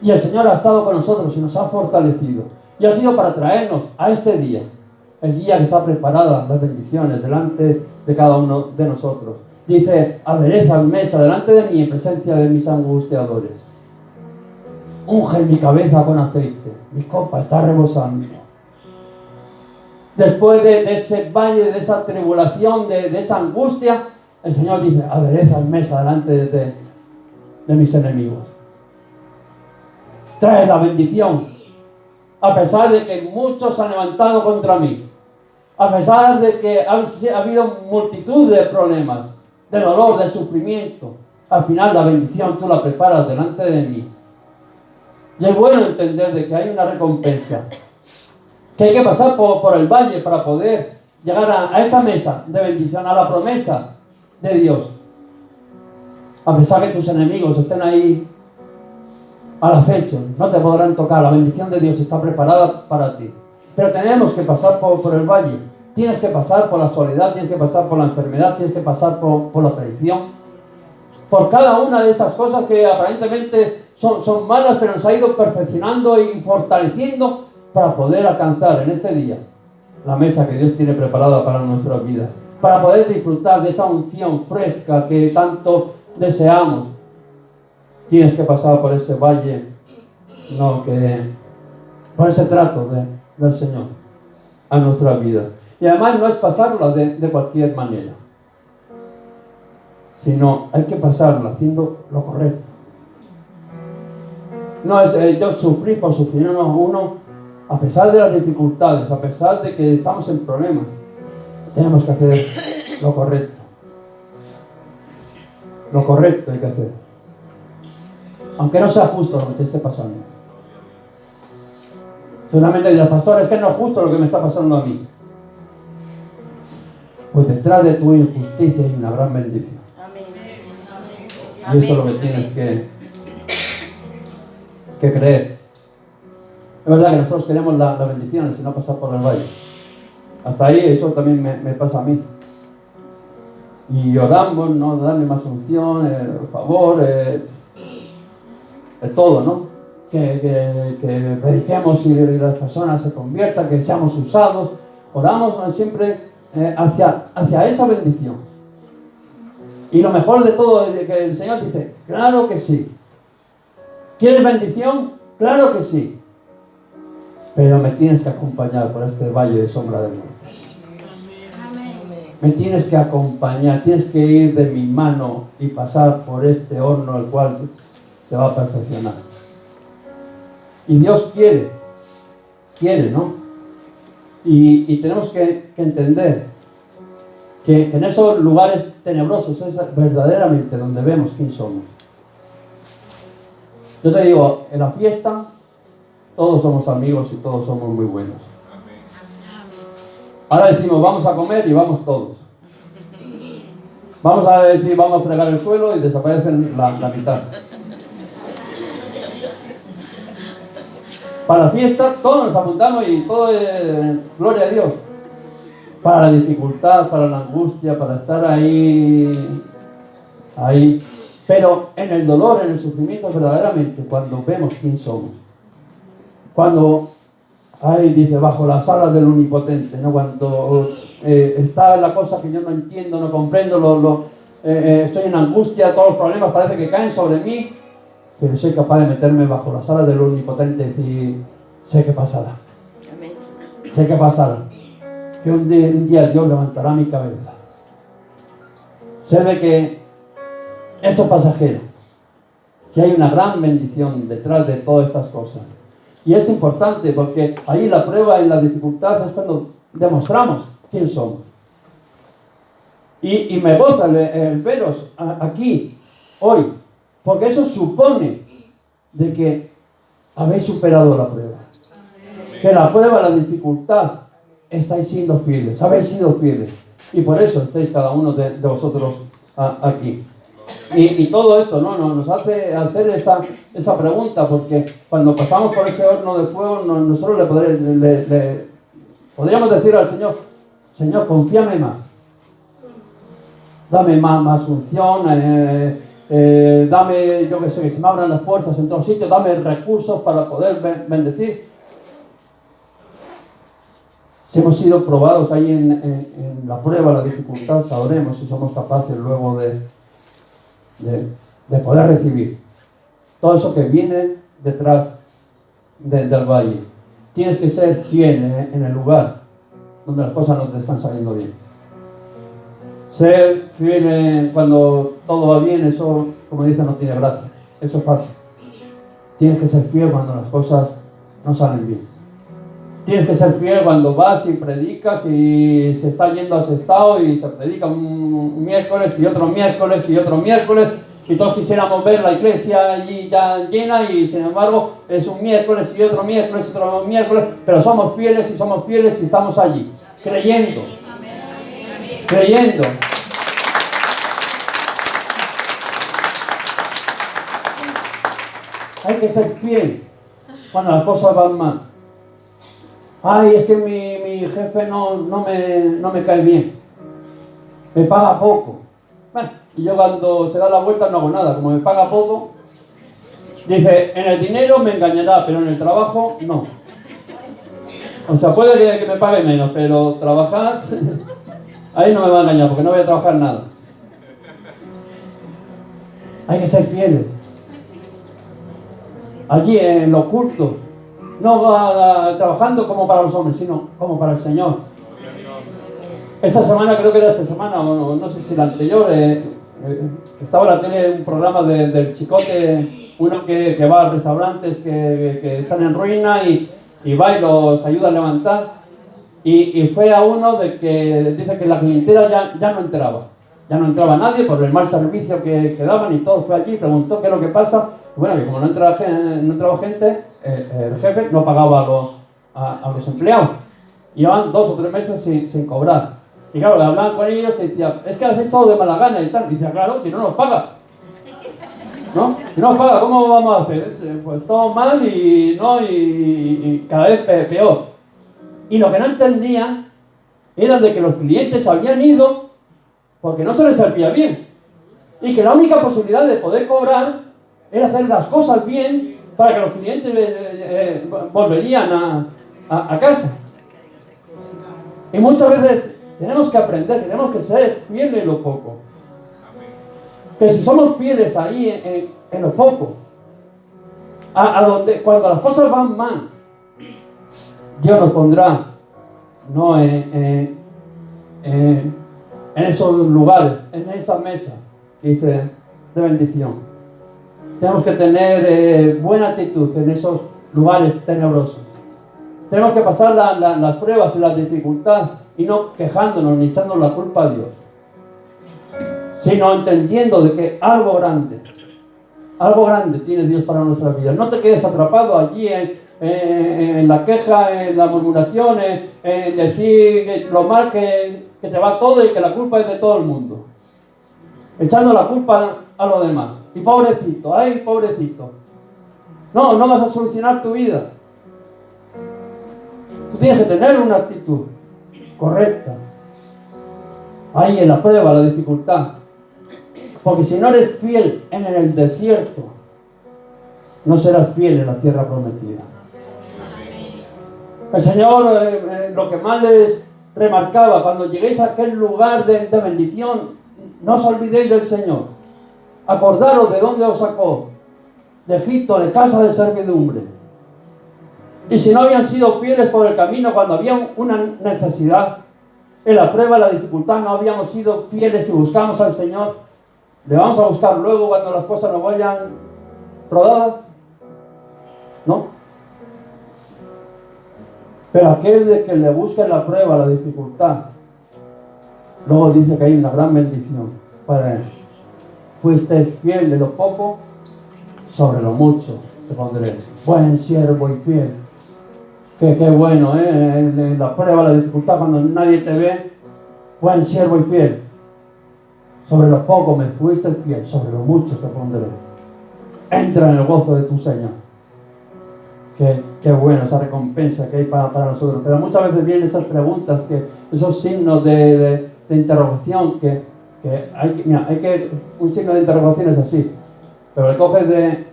Y el Señor ha estado con nosotros y nos ha fortalecido. Y ha sido para traernos a este día. El día que está preparada las bendiciones delante de cada uno de nosotros. Dice, adereza mesa delante de mí en presencia de mis angustiadores. Unge mi cabeza con aceite. Mi copa está rebosando. Después de ese valle, de esa tribulación, de esa angustia, el Señor dice, aderezas mesa delante de mis enemigos. Traes la bendición, a pesar de que muchos se han levantado contra mí, a pesar de que ha habido multitud de problemas, de dolor, de sufrimiento. Al final la bendición tú la preparas delante de mí. Y es bueno entender de que hay una recompensa, que hay que pasar por el valle para poder llegar a esa mesa de bendición, a la promesa de Dios. A pesar que tus enemigos estén ahí al acecho, no te podrán tocar. La bendición de Dios está preparada para ti. Pero tenemos que pasar por el valle. Tienes que pasar por la soledad, tienes que pasar por la enfermedad, tienes que pasar por la traición, por cada una de esas cosas que aparentemente son malas, pero nos ha ido perfeccionando y fortaleciendo para poder alcanzar en este día la mesa que Dios tiene preparada para nuestras vidas, para poder disfrutar de esa unción fresca que tanto deseamos. Tienes que pasar por ese valle, por ese trato del Señor a nuestra vida. Y además no es pasarla de cualquier manera, sino hay que pasarla haciendo lo correcto. No es yo sufrir por sufrir, no, uno, a pesar de las dificultades, a pesar de que estamos en problemas, tenemos que hacer lo correcto. Lo correcto hay que hacer, aunque no sea justo lo que te esté pasando. Seguramente dirás, pastor, es que no es justo lo que me está pasando a mí. Pues detrás de tu injusticia hay una gran bendición. Y eso es lo que tienes que creer. Es verdad que nosotros queremos la bendición, si no pasar por el valle. Hasta ahí eso también me pasa a mí. Y oramos, ¿no? Darme más unción, favor, de todo, ¿no? Que prediquemos y las personas se conviertan, que seamos usados. Oramos siempre hacia esa bendición. Y lo mejor de todo es que el Señor dice, claro que sí. ¿Quieres bendición? Claro que sí. Pero me tienes que acompañar por este valle de sombra de muerte. Me tienes que acompañar, tienes que ir de mi mano y pasar por este horno el cual te va a perfeccionar. Y Dios quiere, ¿no? Y tenemos que entender que en esos lugares tenebrosos es verdaderamente donde vemos quién somos. Yo te digo, en la fiesta todos somos amigos y todos somos muy buenos. Ahora decimos, vamos a comer y vamos todos. Vamos a decir, vamos a fregar el suelo y desaparecen la mitad. Para la fiesta todos nos apuntamos y todo es gloria a Dios. Para la dificultad, para la angustia, para estar ahí. Pero en el dolor, en el sufrimiento, verdaderamente, cuando vemos quién somos. Cuando, dice, bajo las alas del Omnipotente, ¿no? Cuando está la cosa que yo no entiendo, no comprendo, estoy en angustia, todos los problemas parece que caen sobre mí, pero soy capaz de meterme bajo las alas del Omnipotente y decir, sé que pasará. Amén. Sé que pasará. Que un día Dios levantará mi cabeza. Sé de que esto es pasajero, que hay una gran bendición detrás de todas estas cosas. Y es importante porque ahí la prueba y la dificultad es cuando demostramos quién somos. Y me goza el veros aquí, hoy, porque eso supone de que habéis superado la prueba. Que la prueba, la dificultad, estáis siendo fieles, habéis sido fieles. Y por eso estáis cada uno de vosotros aquí. Y todo esto, ¿no? Nos hace hacer esa pregunta, porque cuando pasamos por ese horno de fuego, nosotros le podríamos decir al Señor, Señor, confíame más. Dame más unción, dame, yo que sé, que se me abran las puertas en todos sitios, dame recursos para poder bendecir. Si hemos sido probados ahí en la prueba, la dificultad, sabremos si somos capaces luego de poder recibir todo eso que viene detrás del valle. Tienes que ser fiel en el lugar donde las cosas no te están saliendo bien. Ser fiel cuando todo va bien, eso, como dicen, no tiene gracia. Eso es fácil. Tienes que ser fiel cuando las cosas no salen bien. Tienes que ser fiel cuando vas y predicas y se está yendo a sextao y se predica un miércoles y otro miércoles y otro miércoles y todos quisiéramos ver la iglesia allí ya llena y sin embargo es un miércoles y otro miércoles y otro miércoles, pero somos fieles y estamos allí, creyendo. Creyendo. Hay que ser fiel cuando las cosas van mal. Ay, es que mi jefe no me cae bien. Me paga poco. Bueno, y yo cuando se da la vuelta no hago nada. Como me paga poco, dice, en el dinero me engañará, pero en el trabajo no. O sea, puede que me pague menos, pero trabajar, ahí no me va a engañar porque no voy a trabajar nada. Hay que ser fieles. Allí en lo oculto, no trabajando como para los hombres, sino como para el Señor. Esta semana, creo que era esta semana, o no sé si la anterior, estaba en la tele un programa del Chicote, uno que va a restaurantes que están en ruina y va y los ayuda a levantar. Y fue a uno de que dice que la clientela ya no entraba. Ya no entraba nadie por el mal servicio que daban y todo. Fue allí, preguntó qué es lo que pasa. Bueno, que como no entraba gente, el jefe no pagaba a los empleados. Llevaban 2 o 3 meses sin cobrar. Y claro, hablaban con ellos y decían, es que hacéis todo de mala gana y tal. Y decía, claro, si no nos paga. ¿No? Si no nos paga, ¿cómo vamos a hacer? Pues todo mal y cada vez peor. Y lo que no entendían era de que los clientes habían ido porque no se les servía bien. Y que la única posibilidad de poder cobrar era hacer las cosas bien para que los clientes volverían a casa. Y muchas veces tenemos que aprender, tenemos que ser fieles en lo poco. Que si somos fieles ahí en lo poco, cuando las cosas van mal, Dios nos pondrá no en esos lugares, en esa mesa que dice de bendición. Tenemos que tener buena actitud en esos lugares tenebrosos. Tenemos que pasar las pruebas y las dificultades y no quejándonos ni echando la culpa a Dios, sino entendiendo de que algo grande tiene Dios para nuestras vidas. No te quedes atrapado allí en la queja, en la murmuración, en decir lo mal que te va todo y que la culpa es de todo el mundo, echando la culpa a los demás. Y pobrecito, ay pobrecito. No vas a solucionar tu vida. Tú tienes que tener una actitud correcta ahí en la prueba, la dificultad. Porque si no eres fiel en el desierto, no serás fiel en la tierra prometida. El Señor, lo que más les remarcaba, cuando lleguéis a aquel lugar de bendición, no os olvidéis del Señor. Acordaros de dónde os sacó, de Egipto, de casa de servidumbre. Y si no habían sido fieles por el camino cuando había una necesidad, en la prueba, en la dificultad, no habíamos sido fieles y buscamos al Señor, ¿le vamos a buscar luego cuando las cosas nos vayan rodadas? ¿No? Pero aquel de que le busca en la prueba, la dificultad, luego dice que hay una gran bendición para él. Fuiste fiel de lo poco, sobre lo mucho te pondré. Buen siervo y fiel. Qué bueno, en la prueba, la dificultad, cuando nadie te ve, buen siervo y fiel. Sobre lo poco me fuiste fiel, sobre lo mucho te pondré. Entra en el gozo de tu Señor. Qué bueno esa recompensa que hay para nosotros. Pero muchas veces vienen esas preguntas, esos signos de interrogación que hay que un signo de interrogación es así, pero le coges de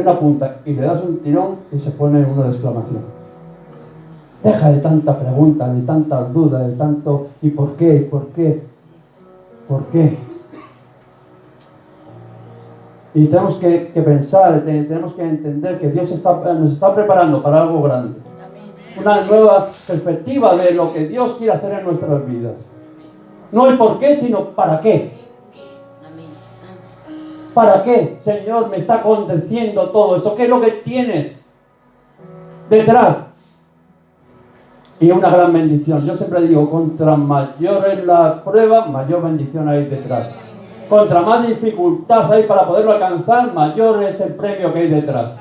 una punta y le das un tirón y se pone uno de exclamación. Deja de tanta pregunta, de tantas dudas, de tanto ¿y por qué? ¿Por qué? ¿Por qué? Y tenemos que pensar, tenemos que entender que Dios nos está preparando para algo grande. Una nueva perspectiva de lo que Dios quiere hacer en nuestras vidas. No el por qué, sino para qué. ¿Para qué, Señor, me está aconteciendo todo esto? ¿Qué es lo que tienes detrás? Y una gran bendición. Yo siempre digo, contra mayor es la prueba, mayor bendición hay detrás. Contra más dificultad hay para poderlo alcanzar, mayor es el premio que hay detrás.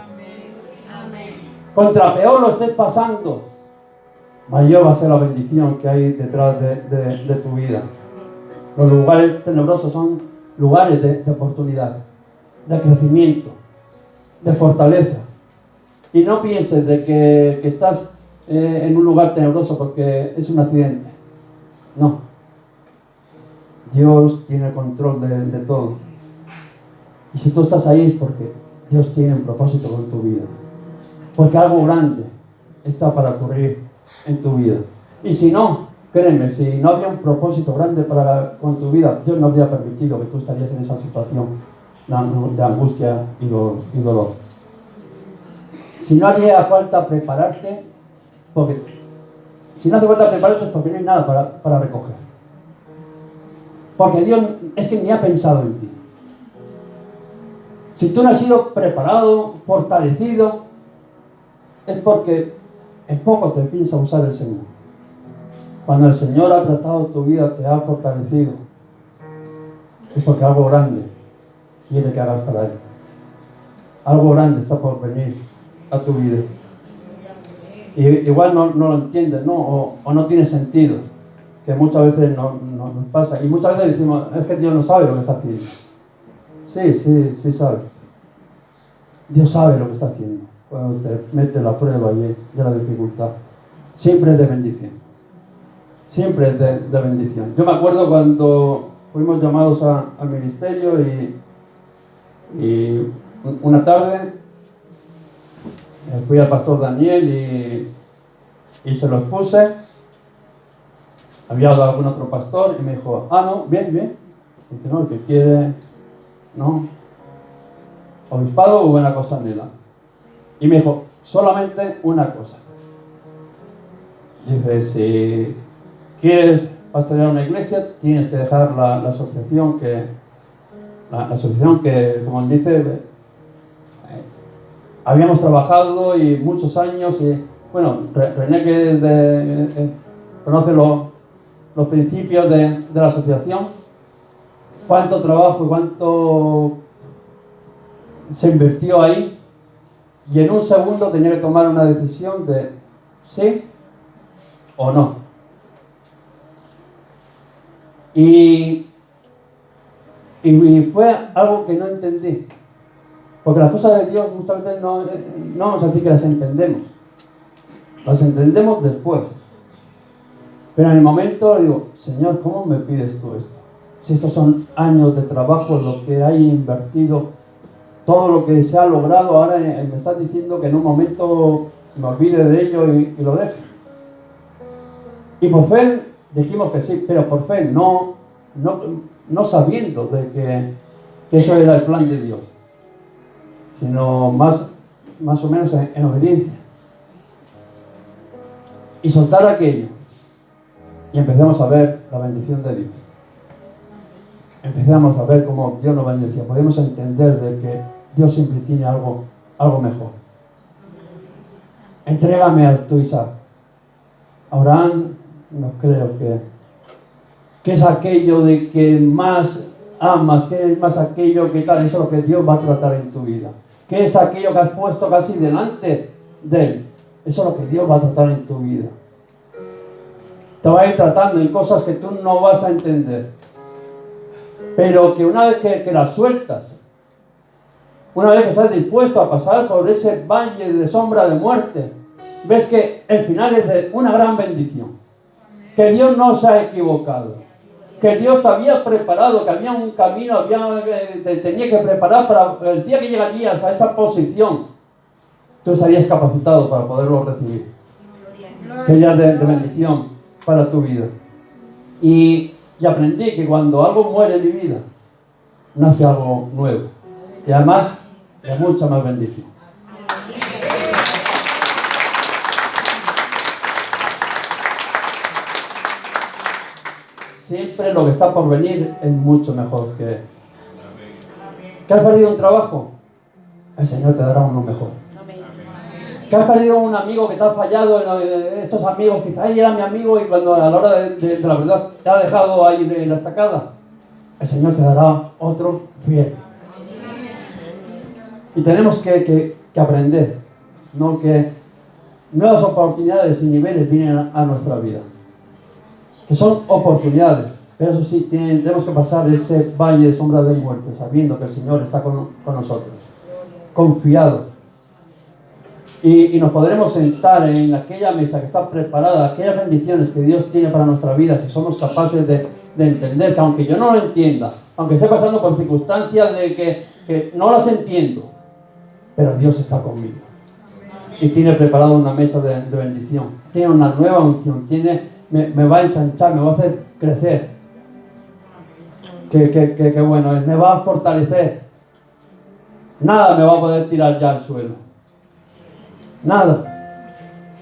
Contra peor lo estés pasando, mayor va a ser la bendición que hay detrás de tu vida. Los lugares tenebrosos son lugares de oportunidad, de crecimiento, de fortaleza. Y no pienses de que estás en un lugar tenebroso porque es un accidente. No. Dios tiene control de todo. Y si tú estás ahí es porque Dios tiene un propósito con tu vida. Porque algo grande está para ocurrir en tu vida. Y si no, créeme, si no había un propósito grande con tu vida, Dios no habría permitido que tú estarías en esa situación de angustia y dolor. Si no haría falta prepararte, si no hace falta prepararte es porque no hay nada para recoger. Porque Dios es que ni ha pensado en ti. Si tú no has sido preparado, fortalecido, es porque en poco te piensa usar el Señor. Cuando el Señor ha tratado tu vida, te ha fortalecido, es porque algo grande quiere que hagas para Él. Algo grande está por venir a tu vida. Y igual no lo entiendes, ¿no? O no tiene sentido, que muchas veces nos pasa. Y muchas veces decimos, es que Dios no sabe lo que está haciendo. Sí sabe. Dios sabe lo que está haciendo cuando se mete la prueba y la dificultad. Siempre es de bendición. Siempre es de bendición. Yo me acuerdo cuando fuimos llamados al ministerio y una tarde fui al pastor Daniel y se lo expuse. Había dado algún otro pastor y me dijo, no, bien. Dice, no, el que quiere, no, obispado o buena cosa anhela. Y me dijo, solamente una cosa. Dice, si quieres pastorear una iglesia, tienes que dejar la asociación la asociación que, como él dice, habíamos trabajado y muchos años y, bueno, René que conoce los principios de la asociación, cuánto trabajo y cuánto se invirtió ahí, y en un segundo tenía que tomar una decisión de sí o no. Y fue algo que no entendí, porque las cosas de Dios muchas veces no vamos a decir que las entendemos después. Pero en el momento digo, Señor, ¿cómo me pides tú esto? Si estos son años de trabajo, lo que hay invertido, todo lo que se ha logrado, ahora me estás diciendo que en un momento me olvide de ello y lo deje. Y por fe dijimos que sí, pero por fe, no sabiendo de que eso era el plan de Dios, sino más o menos en obediencia. Y soltar aquello. Y empezamos a ver la bendición de Dios. Empezamos a ver cómo Dios nos bendecía. Podemos entender de que Dios siempre tiene algo mejor. Entrégame a tu Isaac. Abraham, no creo que es aquello de que más amas, que es más aquello que tal, eso es lo que Dios va a tratar en tu vida. ¿Qué es aquello que has puesto casi delante de Él? Eso es lo que Dios va a tratar en tu vida. Te va a ir tratando en cosas que tú no vas a entender. Pero que una vez que las sueltas, una vez que estás dispuesto a pasar por ese valle de sombra de muerte, ves que el final es de una gran bendición. Que Dios no se ha equivocado. Que Dios te había preparado, que había un camino, te tenía que preparar para el día que llegarías a esa posición. Tú estarías capacitado para poderlo recibir. Sería de bendición para tu vida. Y aprendí que cuando algo muere en mi vida, nace algo nuevo. Y además, de mucha más bendición. siempre lo que está por venir es mucho mejor que... ¿Que has perdido un trabajo? El Señor te dará uno mejor. ¿Que has perdido un amigo que te ha fallado? Estos amigos, quizá ahí era mi amigo y cuando a la hora de la verdad te ha dejado ahí en la estacada, el Señor te dará otro fiel. Y tenemos que aprender, ¿no? Que nuevas oportunidades y niveles vienen a nuestra vida. Que son oportunidades, pero eso sí, tenemos que pasar ese valle de sombra de muerte, sabiendo que el Señor está con nosotros, confiado. Y nos podremos sentar en aquella mesa que está preparada, aquellas bendiciones que Dios tiene para nuestra vida, si somos capaces de entender que aunque yo no lo entienda, aunque esté pasando por circunstancias de que no las entiendo, pero Dios está conmigo. Y tiene preparado una mesa de bendición, tiene una nueva unción, me va a ensanchar, me va a hacer crecer. Qué bueno es, me va a fortalecer. Nada me va a poder tirar ya al suelo. Nada.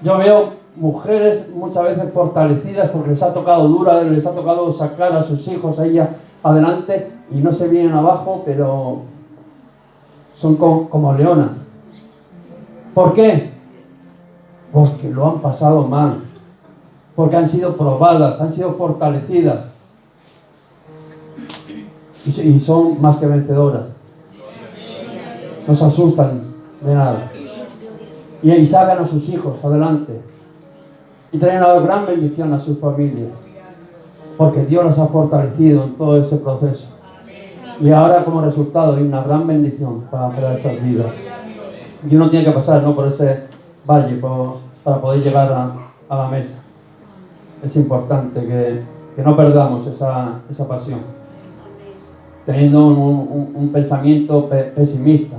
Yo veo mujeres muchas veces fortalecidas porque les ha tocado dura, les ha tocado sacar a sus hijos ahí adelante y no se vienen abajo, pero son como leonas. ¿Por qué? Porque lo han pasado mal, porque han sido probadas, han sido fortalecidas y son más que vencedoras. No se asustan de nada. Y sacan a sus hijos adelante y traen una gran bendición a sus familias, porque Dios los ha fortalecido en todo ese proceso. Y ahora como resultado hay una gran bendición para esas vidas. Y uno tiene que pasar, ¿no?, por ese valle para poder llegar a la mesa. Es importante que no perdamos esa pasión, teniendo un pensamiento pesimista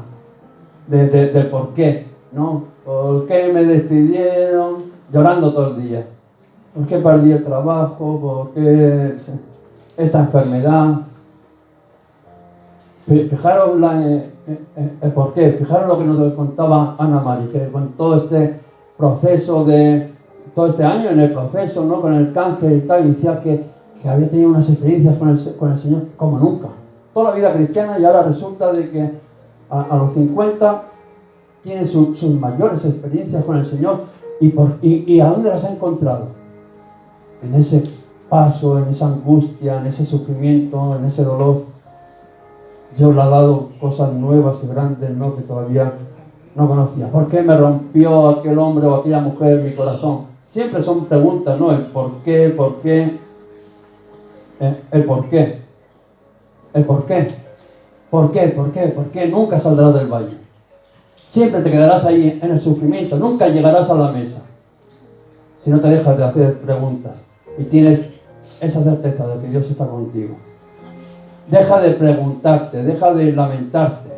de por qué, ¿no? ¿Por qué me despidieron? Llorando todo el día. ¿Por qué perdí el trabajo? ¿Por qué esta enfermedad? Fijaros el por qué. Fijaros lo que nos contaba Ana Mari, que con todo este proceso todo este año en el proceso, ¿no?, con el cáncer y tal, y decía que había tenido unas experiencias con el Señor como nunca. Toda la vida cristiana, y ahora resulta de que a los 50 tiene sus mayores experiencias con el Señor. ¿Y a dónde las ha encontrado? En ese paso, en esa angustia, en ese sufrimiento, en ese dolor. Dios le ha dado cosas nuevas y grandes, ¿no?, que todavía no conocía. ¿Por qué me rompió aquel hombre o aquella mujer mi corazón? Siempre son preguntas, ¿no? El por qué, el por qué. El por qué. El por qué. ¿Por qué? ¿Por qué? ¿Por qué? Nunca saldrás del valle. Siempre te quedarás ahí en el sufrimiento. Nunca llegarás a la mesa si no te dejas de hacer preguntas y tienes esa certeza de que Dios está contigo. Deja de preguntarte, deja de lamentarte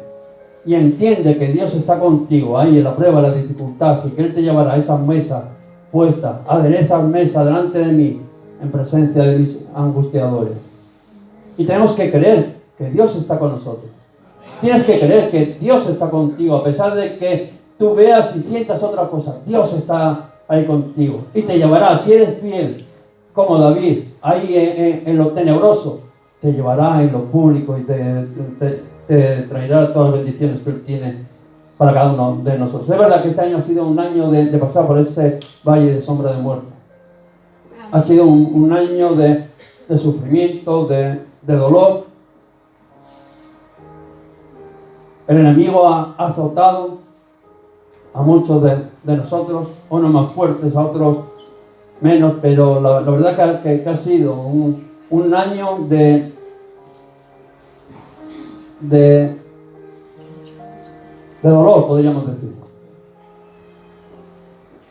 y entiende que Dios está contigo ahí en la prueba, en la dificultad, y que Él te llevará a esa mesa puesta. Adereza mesa delante de mí en presencia de mis angustiadores. Y tenemos que creer que Dios está con nosotros. Tienes que creer que Dios está contigo, a pesar de que tú veas y sientas otra cosa. Dios está ahí contigo y te llevará, si eres fiel, como David, ahí en lo tenebroso, te llevará en lo público y te traerá todas las bendiciones que Él tiene para cada uno de nosotros. Es verdad que este año ha sido un año de pasar por ese valle de sombra de muerte. Ha sido un año de sufrimiento, de dolor. El enemigo ha azotado a muchos de nosotros, unos más fuertes, a otros menos, pero la verdad que ha sido un año de dolor, podríamos decir.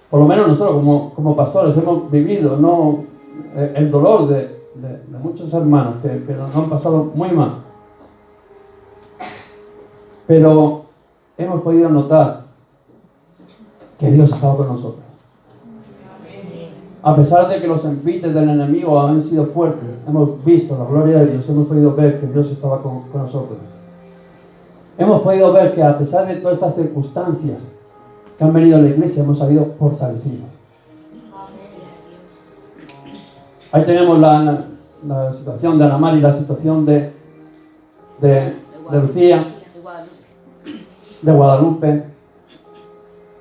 Por lo menos nosotros como pastores hemos vivido, ¿no?, el dolor de muchos hermanos que nos han pasado muy mal. Pero hemos podido notar que Dios ha estado con nosotros. A pesar de que los envites del enemigo han sido fuertes, hemos visto la gloria de Dios, hemos podido ver que Dios estaba con nosotros. Hemos podido ver que a pesar de todas estas circunstancias que han venido a la iglesia, hemos salido fortalecidos. Ahí tenemos la situación de Ana Mari, la situación de Lucía, de Guadalupe.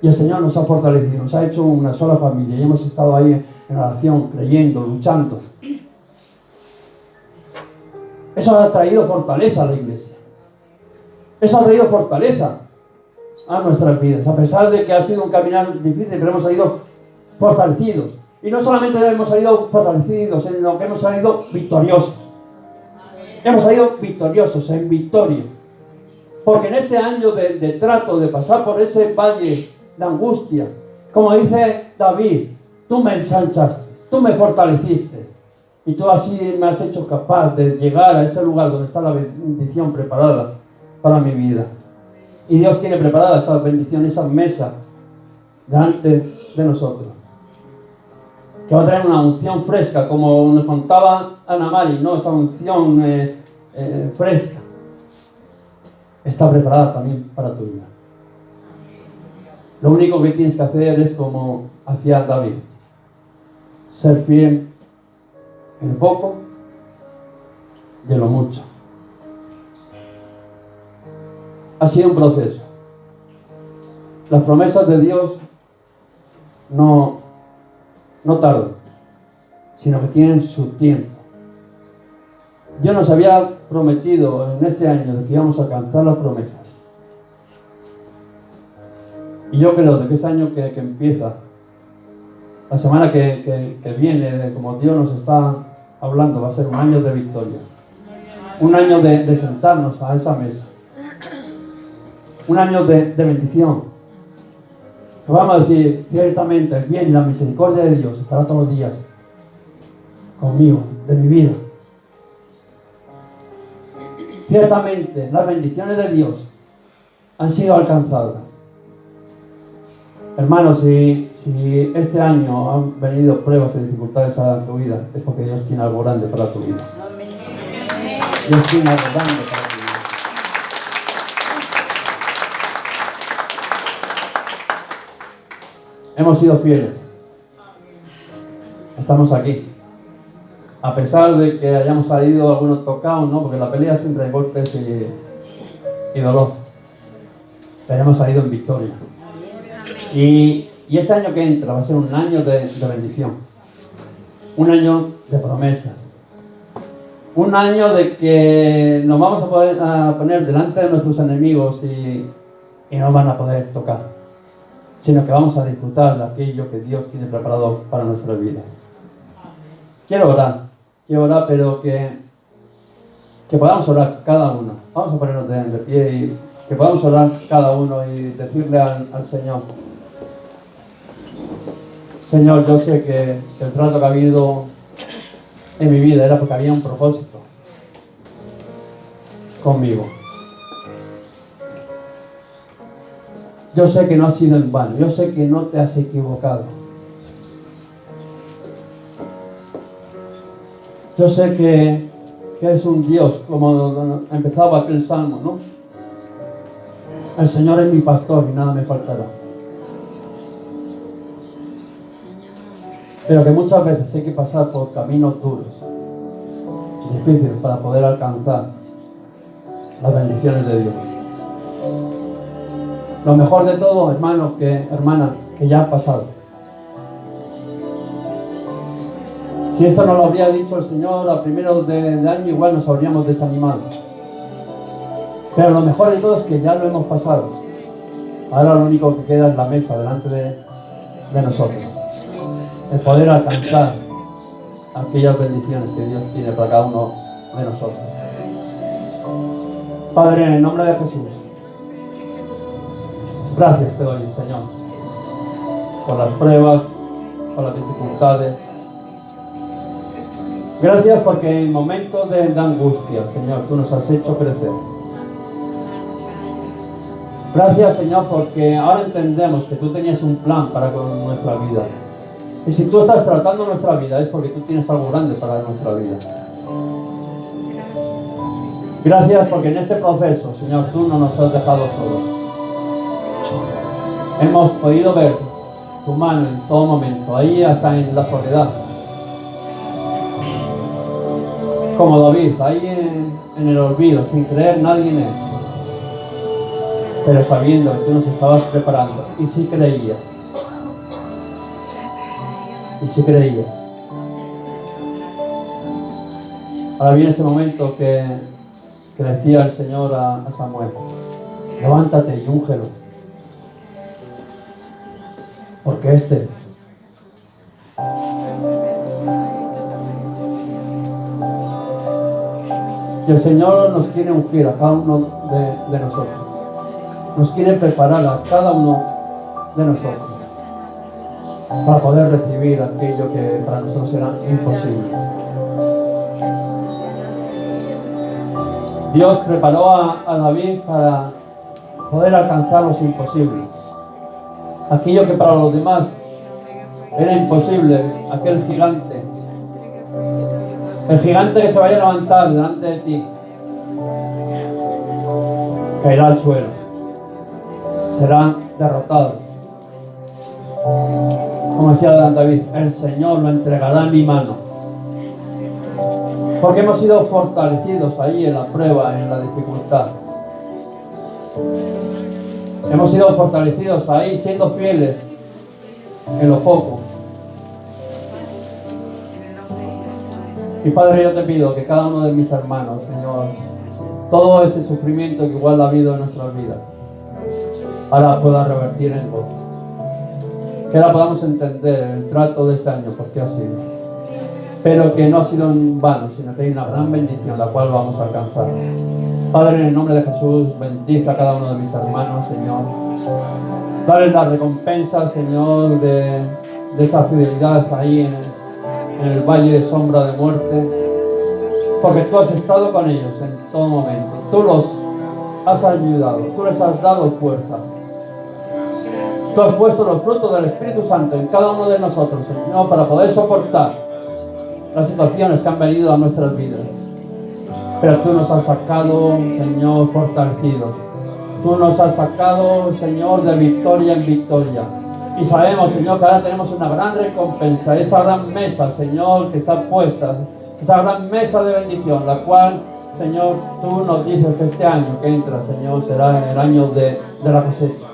Y el Señor nos ha fortalecido, nos ha hecho una sola familia y hemos estado ahí en oración, creyendo, luchando. Eso ha traído fortaleza a la iglesia. Eso ha traído fortaleza a nuestras vidas, a pesar de que ha sido un caminar difícil, pero hemos salido fortalecidos. Y no solamente hemos salido fortalecidos, sino que hemos salido victoriosos. Hemos salido victoriosos, en victoria. Porque en este año de trato, de pasar por ese valle de angustia, como dice David, tú me ensanchaste, tú me fortaleciste. Y tú así me has hecho capaz de llegar a ese lugar donde está la bendición preparada para mi vida. Y Dios tiene preparada esa bendición, esa mesa delante de nosotros. Que va a traer una unción fresca, como nos contaba Ana Mari, ¿no? Esa unción fresca está preparada también para tu vida. Lo único que tienes que hacer es como hacía David: ser fiel en poco y en lo mucho. Ha sido un proceso. Las promesas de Dios no tardan, sino que tienen su tiempo. Dios nos había prometido en este año de que íbamos a alcanzar las promesas. Y yo creo de que este año que empieza, la semana que viene, de como Dios nos está hablando, va a ser un año de victoria. Un año de sentarnos a esa mesa. Un año de bendición. Que vamos a decir, ciertamente, el bien y la misericordia de Dios estará todos los días conmigo, de mi vida. Ciertamente, las bendiciones de Dios han sido alcanzadas. Hermanos, si este año han venido pruebas y dificultades a tu vida, es porque Dios tiene algo grande para tu vida. Dios tiene algo grande para tu vida. Hemos sido fieles. Estamos aquí. A pesar de que hayamos salido algunos tocados, ¿no? Porque la pelea siempre hay golpes y dolor. Pero hemos salido en victoria. Y este año que entra va a ser un año de bendición. Un año de promesas. Un año de que nos vamos a poner delante de nuestros enemigos y no van a poder tocar. Sino que vamos a disfrutar de aquello que Dios tiene preparado para nuestra vida. Quiero orar, pero que podamos orar cada uno. Vamos a ponernos de pie y que podamos orar cada uno y decirle al Señor: Señor, yo sé que el trato que ha habido en mi vida era porque había un propósito conmigo. Yo sé que no ha sido en vano, yo sé que no te has equivocado. Yo sé que es un Dios, como empezaba aquel salmo, ¿no? El Señor es mi pastor y nada me faltará. Pero que muchas veces hay que pasar por caminos duros, difíciles, para poder alcanzar las bendiciones de Dios. Lo mejor de todo, hermanos, hermanas, que ya ha pasado. Si esto nos lo habría dicho el Señor a primeros de año, igual nos habríamos desanimado. Pero lo mejor de todo es que ya lo hemos pasado. Ahora lo único que queda es la mesa delante de nosotros. El poder alcanzar aquellas bendiciones que Dios tiene para cada uno de nosotros. Padre, en el nombre de Jesús, gracias te doy, Señor, por las pruebas, por las dificultades. Gracias porque en momentos de angustia, Señor, tú nos has hecho crecer. Gracias, Señor, porque ahora entendemos que tú tenías un plan para con nuestra vida. Y si tú estás tratando nuestra vida es porque tú tienes algo grande para nuestra vida. Gracias porque en este proceso, Señor, tú no nos has dejado solos. Hemos podido ver tu mano en todo momento, ahí hasta en la soledad. como David, ahí en el olvido, sin creer nadie en él, pero sabiendo que tú nos estabas preparando, y sí creía, y sí creía. Ahora viene ese momento que le decía el Señor a Samuel: levántate y úngelo, porque este y el Señor nos quiere ungir a cada uno de nosotros, nos quiere preparar a cada uno de nosotros para poder recibir aquello que para nosotros era imposible. Dios preparó a David para poder alcanzar los imposibles. Aquello que para los demás era imposible, aquel gigante. El gigante que se vaya a levantar delante de ti caerá al suelo, será derrotado. Como decía David, el Señor lo entregará en mi mano. Porque hemos sido fortalecidos ahí en la prueba, en la dificultad. Hemos sido fortalecidos ahí siendo fieles en lo poco. Y Padre, yo te pido que cada uno de mis hermanos, Señor, todo ese sufrimiento que igual ha habido en nuestras vidas, ahora pueda revertir en gozo. Que ahora podamos entender el trato de este año, por qué ha sido. Pero que no ha sido en vano, sino que hay una gran bendición, la cual vamos a alcanzar. Padre, en el nombre de Jesús, bendiga a cada uno de mis hermanos, Señor. Dale la recompensa, Señor, de esa fidelidad ahí en el valle de sombra de muerte, porque tú has estado con ellos en todo momento, tú los has ayudado, tú les has dado fuerza, tú has puesto los frutos del Espíritu Santo en cada uno de nosotros, Señor, para poder soportar las situaciones que han venido a nuestras vidas. Pero tú nos has sacado, Señor, fortalecidos, tú nos has sacado, Señor, de victoria en victoria. Y sabemos, Señor, que ahora tenemos una gran recompensa, esa gran mesa, Señor, que está puesta, esa gran mesa de bendición, la cual, Señor, tú nos dices que este año que entra, Señor, será el año de la cosecha,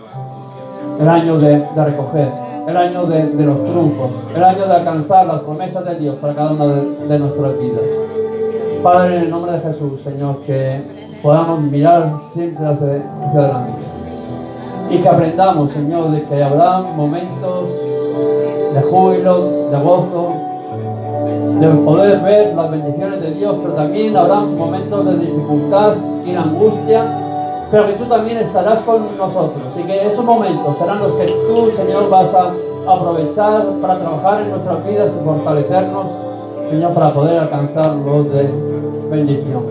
el año de recoger, el año de los triunfos, el año de alcanzar las promesas de Dios para cada una de nuestras vidas. Padre, en el nombre de Jesús, Señor, que podamos mirar siempre hacia adelante. Y que aprendamos, Señor, de que habrá momentos de júbilo, de gozo, de poder ver las bendiciones de Dios, pero también habrá momentos de dificultad y de angustia, pero que tú también estarás con nosotros. Y que esos momentos serán los que tú, Señor, vas a aprovechar para trabajar en nuestras vidas y fortalecernos, Señor, para poder alcanzar los de bendición.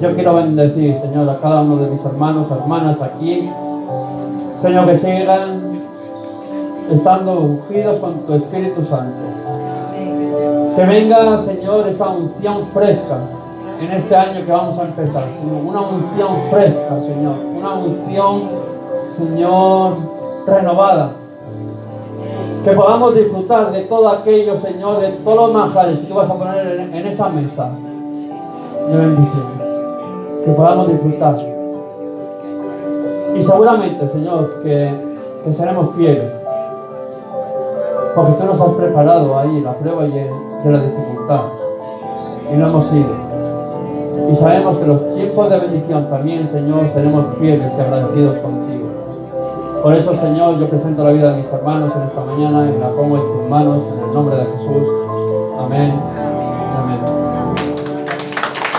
Yo quiero bendecir, Señor, a cada uno de mis hermanos, hermanas aquí, Señor, que sigan estando ungidos con tu Espíritu Santo. Que venga, Señor, esa unción fresca en este año que vamos a empezar. Una unción fresca, Señor. Una unción, Señor, renovada. Que podamos disfrutar de todo aquello, Señor, de todos los manjares que tú vas a poner en esa mesa de bendición. Que podamos disfrutar. Y seguramente, Señor, que seremos fieles, porque tú nos has preparado ahí la prueba y de la dificultad, y no hemos ido. Y sabemos que los tiempos de bendición también, Señor, seremos fieles y agradecidos contigo. Por eso, Señor, yo presento la vida de mis hermanos en esta mañana y la pongo en tus manos, en el nombre de Jesús. Amén.